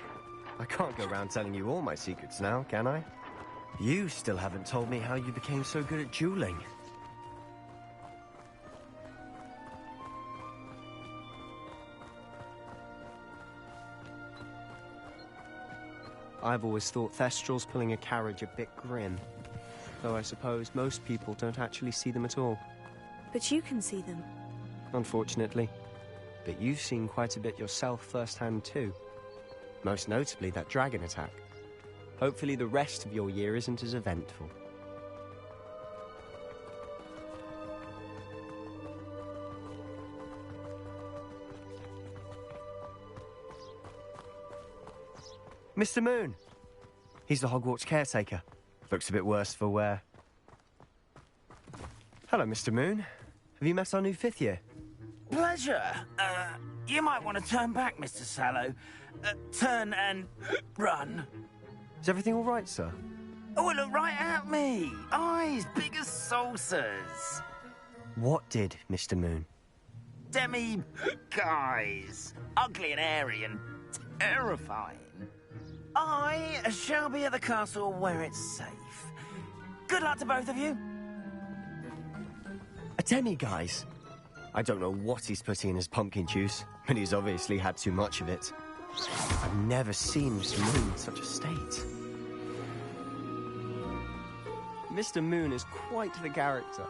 I can't go around telling you all my secrets now, can I? You still haven't told me how you became so good at dueling. I've always thought Thestrals pulling a carriage a bit grim. Though I suppose most people don't actually see them at all. But you can see them. Unfortunately. But you've seen quite a bit yourself firsthand too. Most notably that dragon attack. Hopefully the rest of your year isn't as eventful. Mr. Moon! He's the Hogwarts caretaker. Looks a bit worse for wear. Hello, Mr. Moon. Have you met our new 5th year? Pleasure. You might want to turn back, Mr. Sallow. Turn and run. Is everything all right, sir? Oh, look right at me. Eyes big as saucers. What did, Mr. Moon? Demi-guys. Ugly and hairy and terrifying. I shall be at the castle where it's safe. Good luck to both of you. A demi-guise? I don't know what he's putting in his pumpkin juice, but he's obviously had too much of it. I've never seen Mr. Moon in such a state. Mr. Moon is quite the character.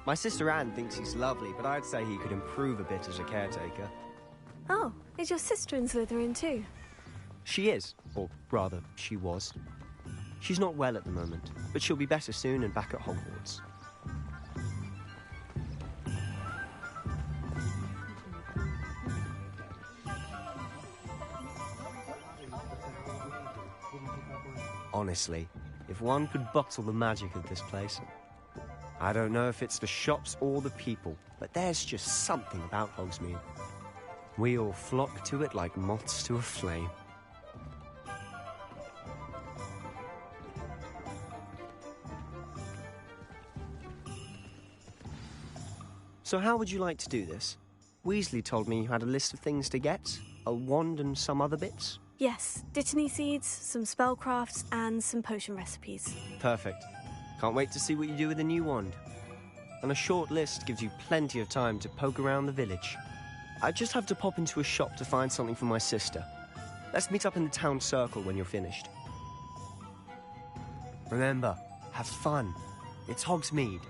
My sister Anne thinks he's lovely, but I'd say he could improve a bit as a caretaker. Oh, is your sister in Slytherin too? She is, or rather, she was. She's not well at the moment, but she'll be better soon and back at Hogwarts. Honestly, if one could bottle the magic of this place. I don't know if it's the shops or the people, but there's just something about Hogsmeade. We all flock to it like moths to a flame. So how would you like to do this? Weasley told me you had a list of things to get, a wand and some other bits. Yes, Dittany seeds, some spellcrafts, and some potion recipes. Perfect. Can't wait to see what you do with the new wand. And a short list gives you plenty of time to poke around the village. I just have to pop into a shop to find something for my sister. Let's meet up in the town circle when you're finished. Remember, have fun. It's Hogsmeade.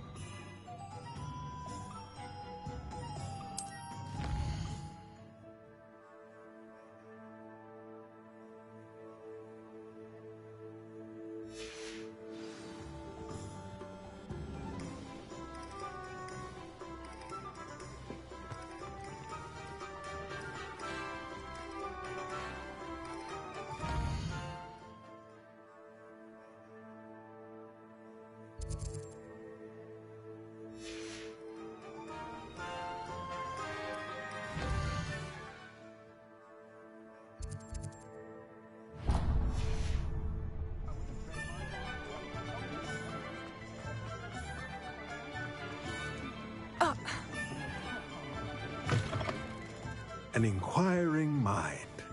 an inquiring mind.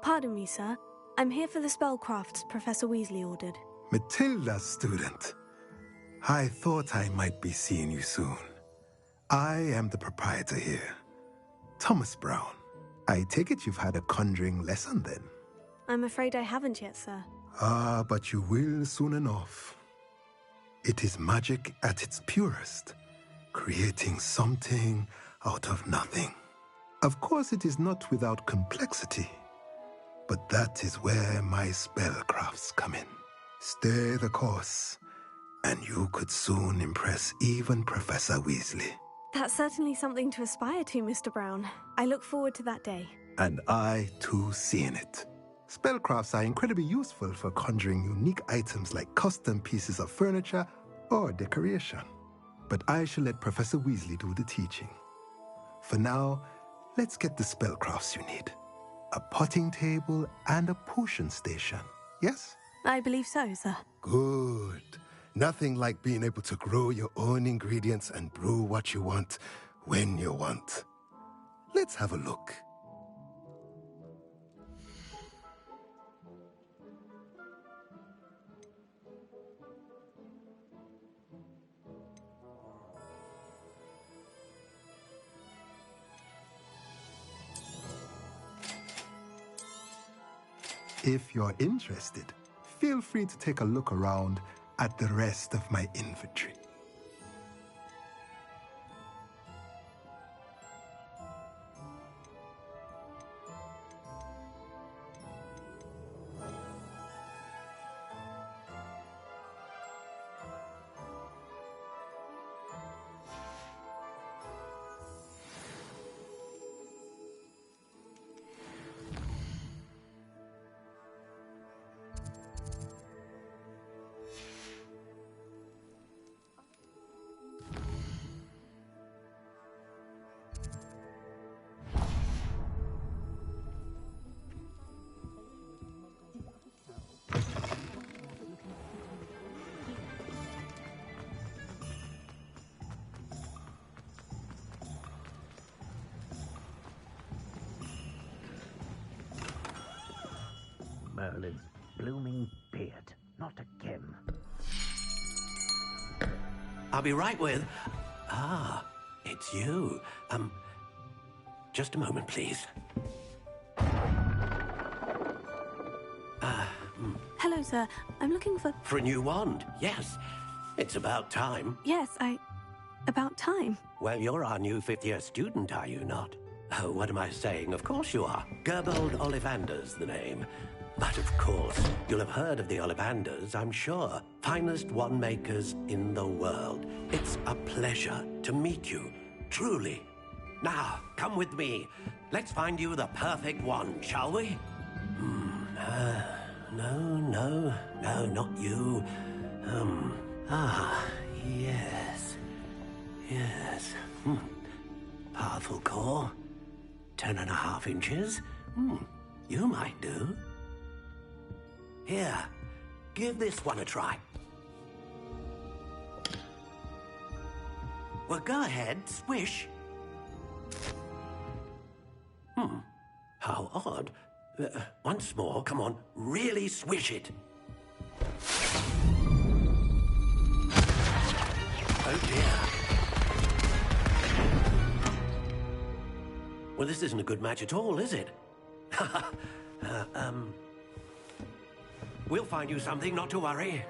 Pardon me, sir. I'm here for the spellcrafts Professor Weasley ordered. Matilda's student. I thought I might be seeing you soon. I am the proprietor here, Thomas Brown. I take it you've had a conjuring lesson then? I'm afraid I haven't yet, sir. Ah, but you will soon enough. It is magic at its purest, creating something out of nothing. Of course, it is not without complexity, but that is where my spellcrafts come in. Stay the course, and you could soon impress even Professor Weasley. That's certainly something to aspire to, Mr. Brown. I look forward to that day. And I, too, seeing it. Spellcrafts are incredibly useful for conjuring unique items like custom pieces of furniture or decoration. But I shall let Professor Weasley do the teaching. For now, let's get the spellcrafts you need. A potting table and a potion station, yes? I believe so, sir. Good. Nothing like being able to grow your own ingredients and brew what you want when you want. Let's have a look. If you're interested, feel free to take a look around at the rest of my inventory. Merlin's blooming beard. Not again. I'll be right with... Ah, it's you. Just a moment, please. Hello, sir. I'm looking for... For a new wand, yes. It's about time. Yes, about time. Well, you're our new fifth-year student, are you not? Oh, what am I saying? Of course you are. Gerbold Ollivander's the name. But of course, you'll have heard of the Ollivanders, I'm sure. Finest wand makers in the world. It's a pleasure to meet you, truly. Now, come with me. Let's find you the perfect wand, shall we? No, not you. Yes. Powerful core. 10.5 inches. You might do. Here, give this one a try. Well, go ahead, swish. How odd. Once more, come on, really swish it. Oh dear. Well, this isn't a good match at all, is it? We'll find you something, not to worry.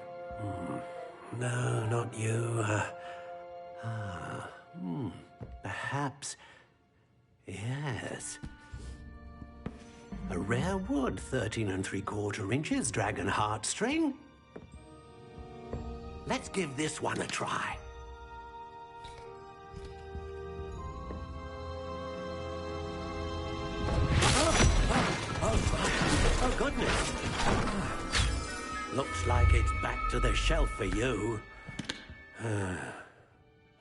No, not you. Perhaps... Yes. A rare wood, 13 3/4 inches, dragon heartstring. Let's give this one a try. Oh, goodness. Looks like it's back to the shelf for you.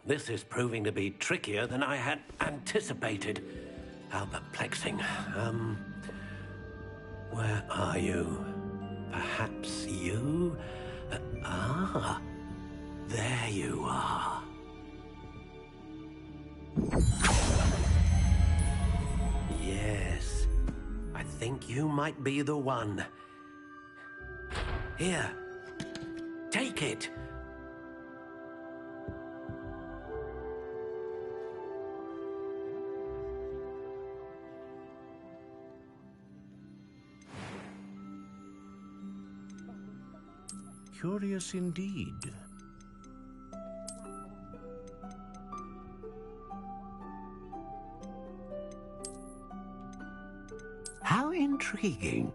This is proving to be trickier than I had anticipated. How perplexing. Where are you? Perhaps you? There you are. think you might be the one. Here, take it. Curious indeed. How intriguing.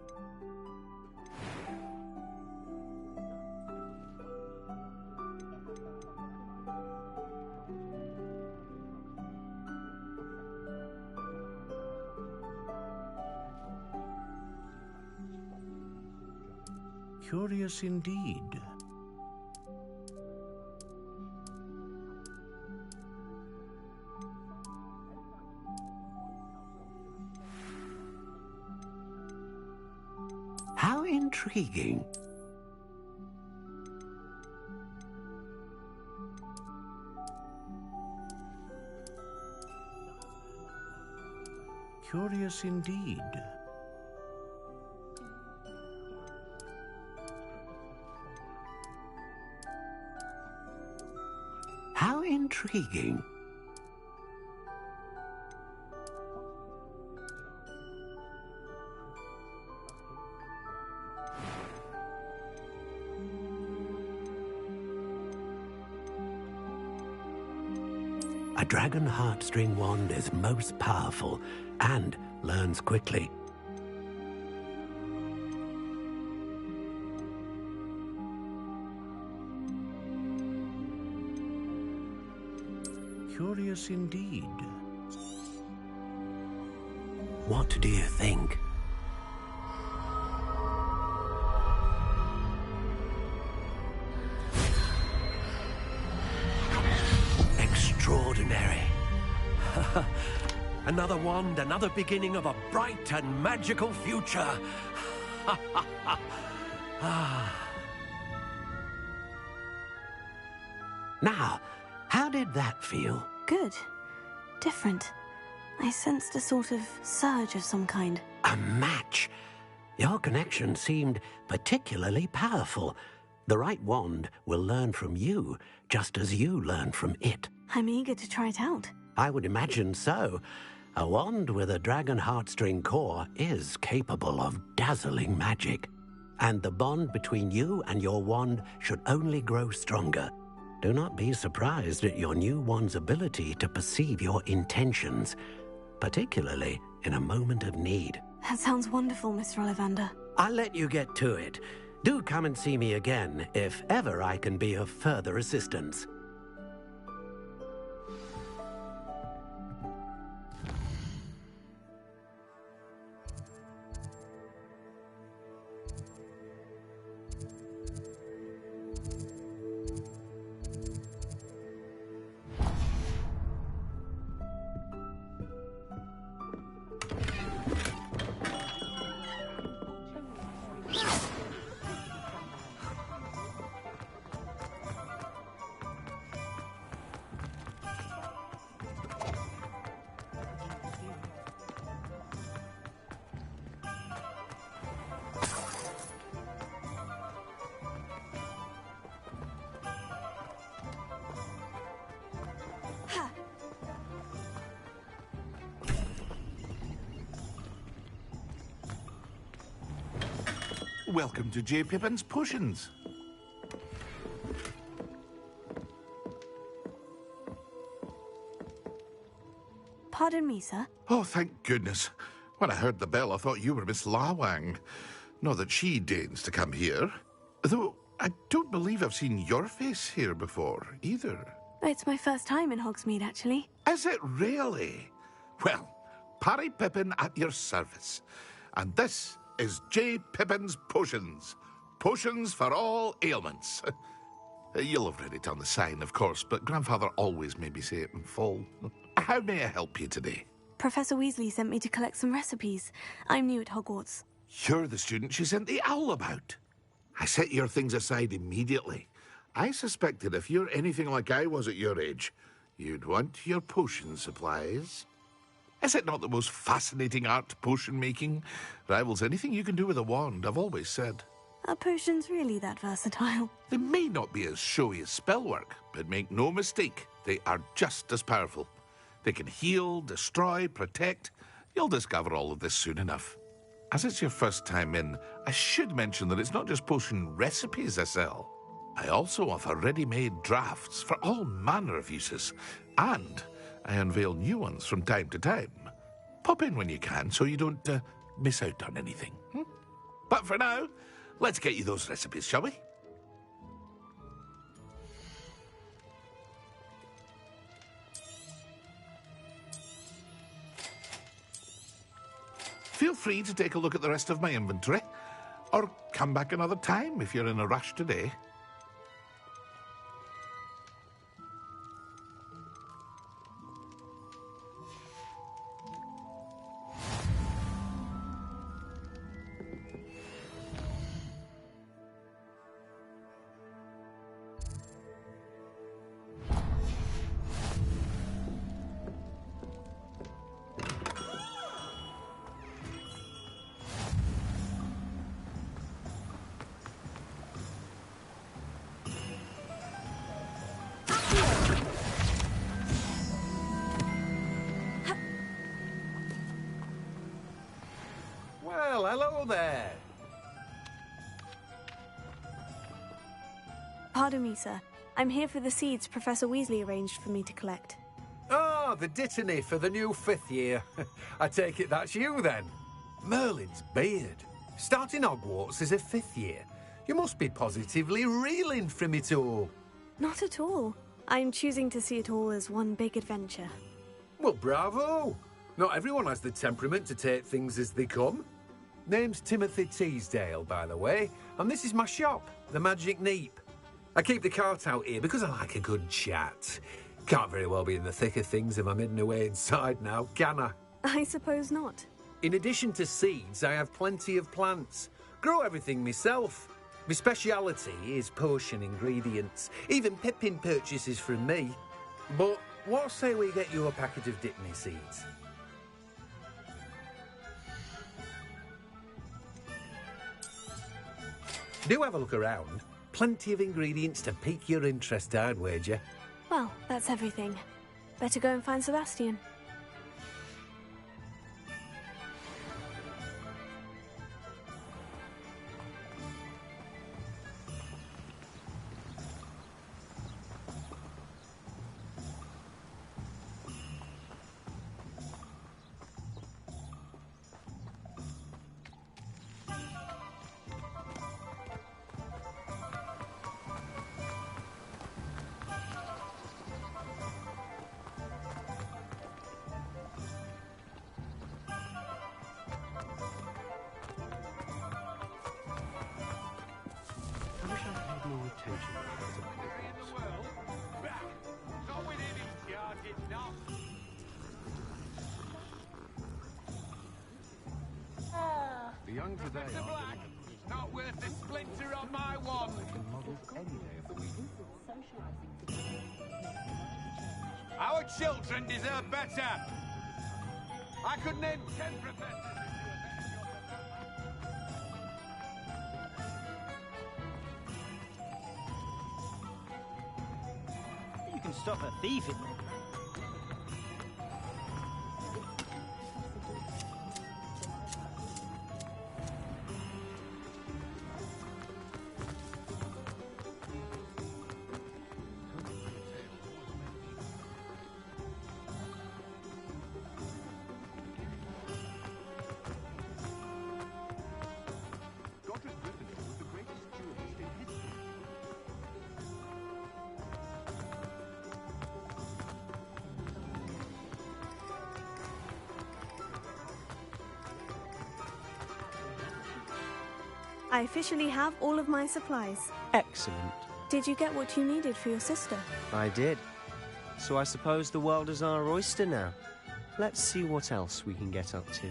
Curious indeed. How intriguing. Curious indeed. How intriguing. A dragon heartstring wand is most powerful and learns quickly. Curious indeed. What do you think? Extraordinary. Another wand, another beginning of a bright and magical future. Now, how did that feel? Good. Different. I sensed a sort of surge of some kind. A match. Your connection seemed particularly powerful. The right wand will learn from you, just as you learn from it. I'm eager to try it out. I would imagine so. A wand with a dragon heartstring core is capable of dazzling magic. And the bond between you and your wand should only grow stronger. Do not be surprised at your new wand's ability to perceive your intentions, particularly in a moment of need. That sounds wonderful, Mr. Ollivander. I'll let you get to it. Do come and see me again if ever I can be of further assistance. Welcome to J. Pippin's Potions. Pardon me, sir. Oh, thank goodness. When I heard the bell, I thought you were Miss Lawang. Not that she deigns to come here. Though, I don't believe I've seen your face here before, either. It's my first time in Hogsmeade, actually. Is it really? Well, Parry Pippin at your service. And this is J. Pippin's Potions. Potions for all ailments. You'll have read it on the sign, of course, but Grandfather always made me say it in full. How may I help you today? Professor Weasley sent me to collect some recipes. I'm new at Hogwarts. You're the student she sent the owl about. I set your things aside immediately. I suspected if you're anything like I was at your age, you'd want your potion supplies. Is it not the most fascinating art, potion making? Rivals anything you can do with a wand, I've always said. Are potions really that versatile? They may not be as showy as spellwork, but make no mistake, they are just as powerful. They can heal, destroy, protect. You'll discover all of this soon enough. As it's your first time in, I should mention that it's not just potion recipes I sell. I also offer ready-made drafts for all manner of uses, and I unveil new ones from time to time. Pop in when you can so you don't miss out on anything. But for now, let's get you those recipes, shall we? Feel free to take a look at the rest of my inventory, or come back another time if you're in a rush today. Well, hello there. Pardon me, sir. I'm here for the seeds Professor Weasley arranged for me to collect. Oh, the dittany for the new 5th year. I take it that's you, then. Merlin's beard. Starting Hogwarts as a 5th year. You must be positively reeling from it all. Not at all. I'm choosing to see it all as one big adventure. Well, bravo. Not everyone has the temperament to take things as they come. Name's Timothy Teasdale, by the way, and this is my shop, the Magic Neep. I keep the cart out here because I like a good chat. Can't very well be in the thick of things if I'm hidden away inside now, can I? I suppose not. In addition to seeds, I have plenty of plants. Grow everything myself. My speciality is potion ingredients. Even Pippin purchases from me. But what say we get you a packet of Dittany seeds? Do have a look around. Plenty of ingredients to pique your interest, I'd wager. Well, that's everything. Better go and find Sebastian. The young today are not worth a splinter on my wand. Any day of the week. Our children deserve better. I could name 10 professors. You can stop her thieving. I officially have all of my supplies. Excellent. Did you get what you needed for your sister? I did. So I suppose the world is our oyster now. Let's see what else we can get up to.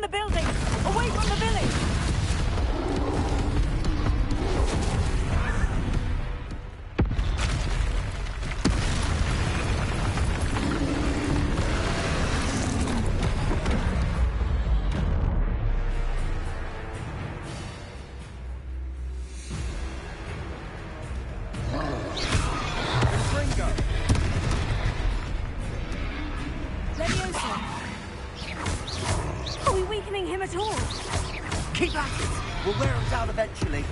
the building! Away from the village! Ringo! Leviosa! Are we weakening him at all? Keep at it! We'll wear him down eventually.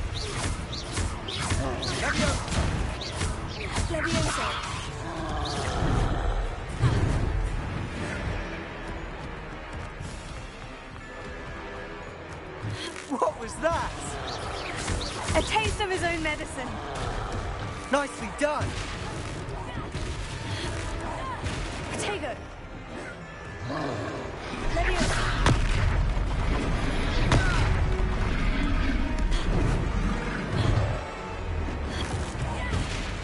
Leviosa! What was that? A taste of his own medicine. Nicely done. Potato! Leviosa!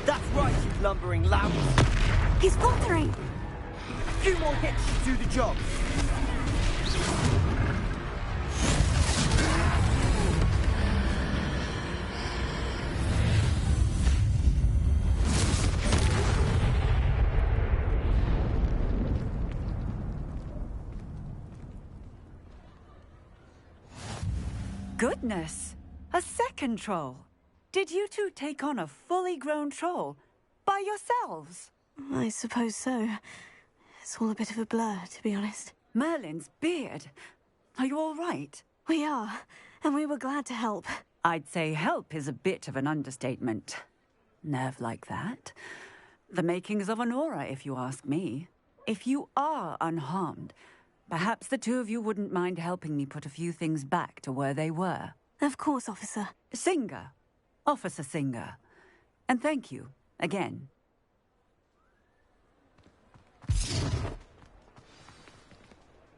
That's right, you lumbering lamb. He's faltering! A few more hits should do the job. Goodness! A second troll! Did you two take on a fully grown troll? By yourselves? I suppose so. It's all a bit of a blur, to be honest. Merlin's beard. Are you all right? We are, and we were glad to help. I'd say help is a bit of an understatement. Nerve like that. The makings of an aura, if you ask me. If you are unharmed, perhaps the two of you wouldn't mind helping me put a few things back to where they were. Of course, officer. Singer. Officer Singer. And thank you, again.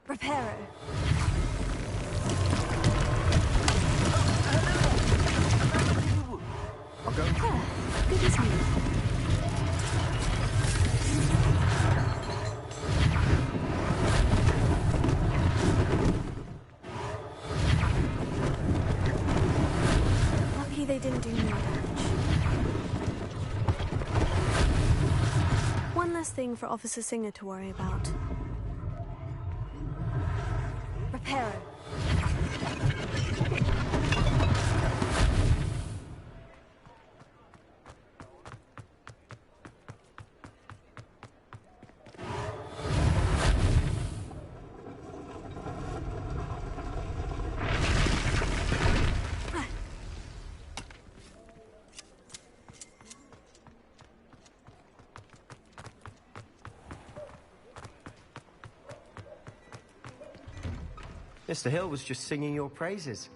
Reparo. I'll go. Good as new. Lucky they didn't do more damage. One less thing for Officer Singer to worry about. Reparo. Mr. Hill was just singing your praises.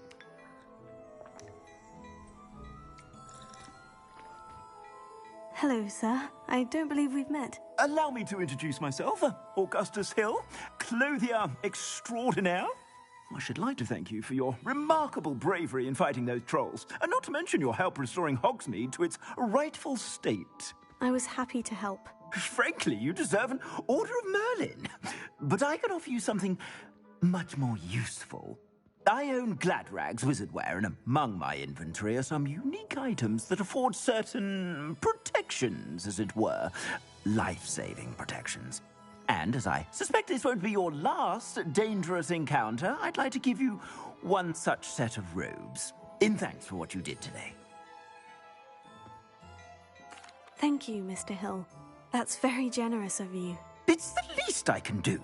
Hello, sir. I don't believe we've met. Allow me to introduce myself, Augustus Hill, clothier extraordinaire. I should like to thank you for your remarkable bravery in fighting those trolls, and not to mention your help restoring Hogsmeade to its rightful state. I was happy to help. Frankly, you deserve an Order of Merlin. But I can offer you something much more useful. I own Gladrag's wizardware, and among my inventory are some unique items that afford certain protections, as it were. Life-saving protections. And as I suspect this won't be your last dangerous encounter, I'd like to give you one such set of robes, in thanks for what you did today. Thank you, Mr. Hill. That's very generous of you. It's the least I can do.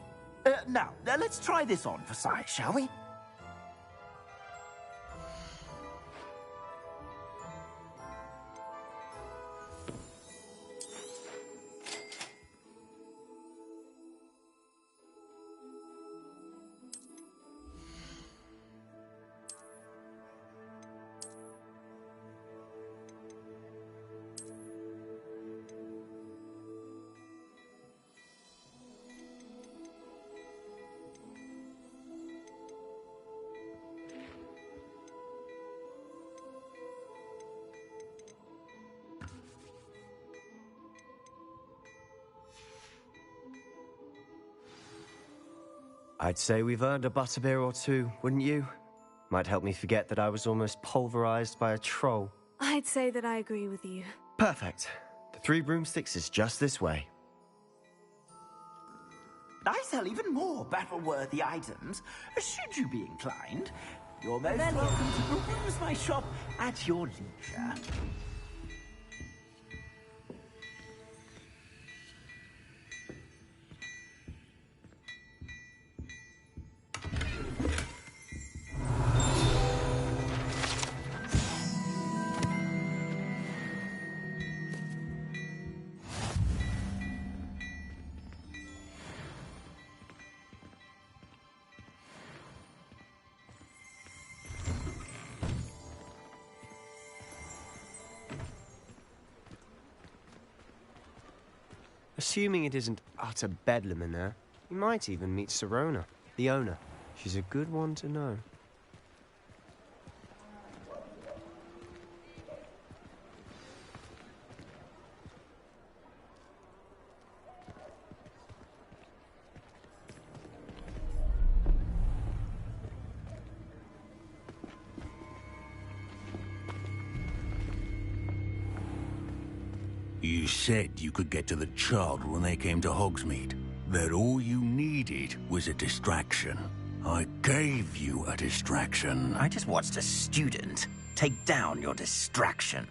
Now, let's try this on for size, shall we? I'd say we've earned a butterbeer or two, wouldn't you? Might help me forget that I was almost pulverized by a troll. I'd say that I agree with you. Perfect. The 3 broomsticks is just this way. I sell even more battle-worthy items, should you be inclined. You're most welcome to peruse my shop at your leisure. Assuming it isn't utter bedlam in there, you might even meet Sirona, the owner. She's a good one to know. You said you could get to the child when they came to Hogsmeade. That all you needed was a distraction. I gave you a distraction. I just watched a student take down your distraction.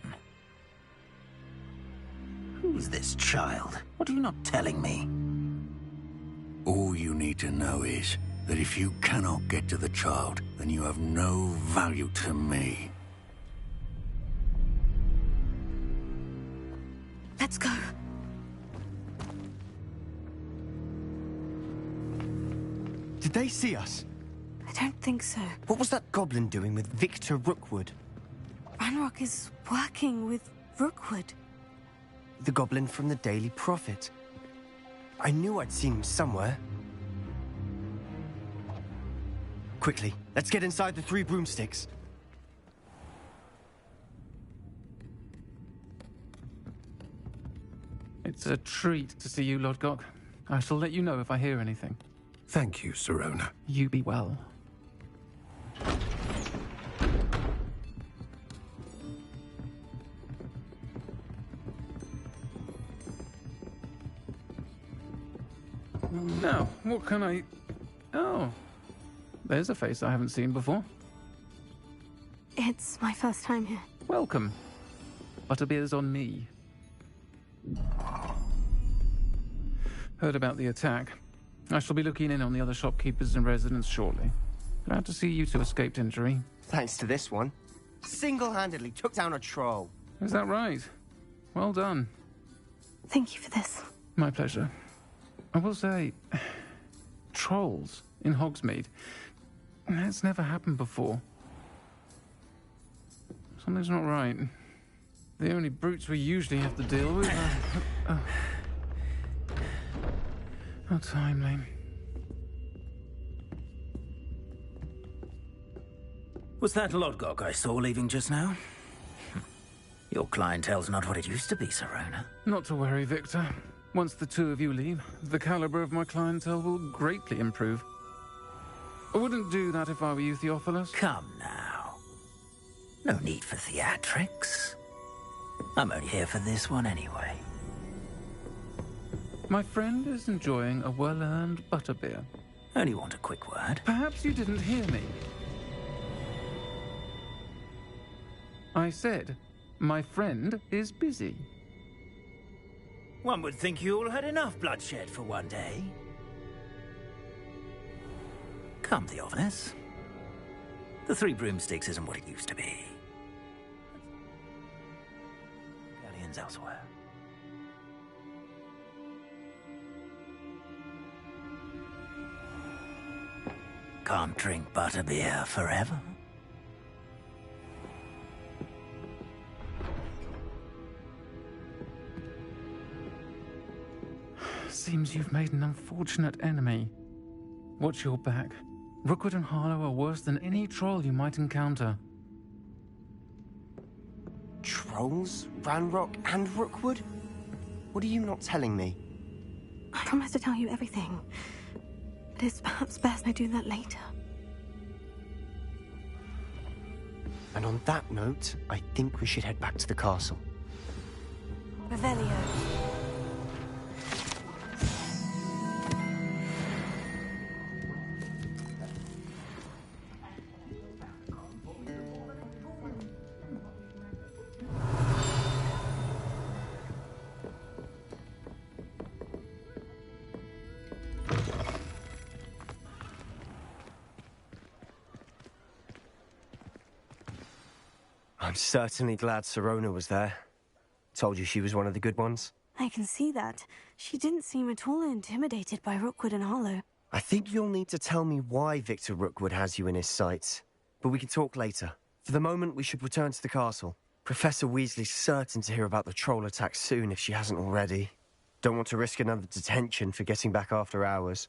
Who's this child? What are you not telling me? All you need to know is that if you cannot get to the child, then you have no value to me. Let's go. Did they see us? I don't think so. What was that goblin doing with Victor Rookwood? Ranrock is working with Rookwood. The goblin from the Daily Prophet. I knew I'd seen him somewhere. Quickly, let's get inside the 3 broomsticks. It's a treat to see you, Lodgok. I shall let you know if I hear anything. Thank you, Sirona. You be well. Now, what can I... Oh, there's a face I haven't seen before. It's my first time here. Welcome. Butterbeer's on me. Heard about the attack. I shall be looking in on the other shopkeepers and residents shortly. Glad to see you two escaped injury. Thanks to this one. Single-handedly took down a troll. Is that right? Well done. Thank you for this. My pleasure. I will say, trolls in Hogsmeade. That's never happened before. Something's not right. The only brutes we usually have to deal with are... How timely. Was that Lodgok I saw leaving just now? Your clientele's not what it used to be, Sirona. Not to worry, Victor. Once the 2 of you leave, the caliber of my clientele will greatly improve. I wouldn't do that if I were you, Theophilus. Come now. No need for theatrics. I'm only here for this one anyway. My friend is enjoying a well-earned butterbeer. Only want a quick word. Perhaps you didn't hear me. I said, my friend is busy. One would think you all had enough bloodshed for one day. Come, Theophilus. The 3 broomsticks isn't what it used to be. Galleons elsewhere. Can't drink butterbeer forever. Seems you've made an unfortunate enemy. Watch your back. Rookwood and Harlow are worse than any troll you might encounter. Trolls? Ranrock and Rookwood? What are you not telling me? I promise to tell you everything. It's perhaps best I do that later. And on that note, I think we should head back to the castle. Revelio. I'm certainly glad Sirona was there. Told you she was one of the good ones. I can see that. She didn't seem at all intimidated by Rookwood and Harlow. I think you'll need to tell me why Victor Rookwood has you in his sights. But we can talk later. For the moment, we should return to the castle. Professor Weasley's certain to hear about the troll attack soon if she hasn't already. Don't want to risk another detention for getting back after hours.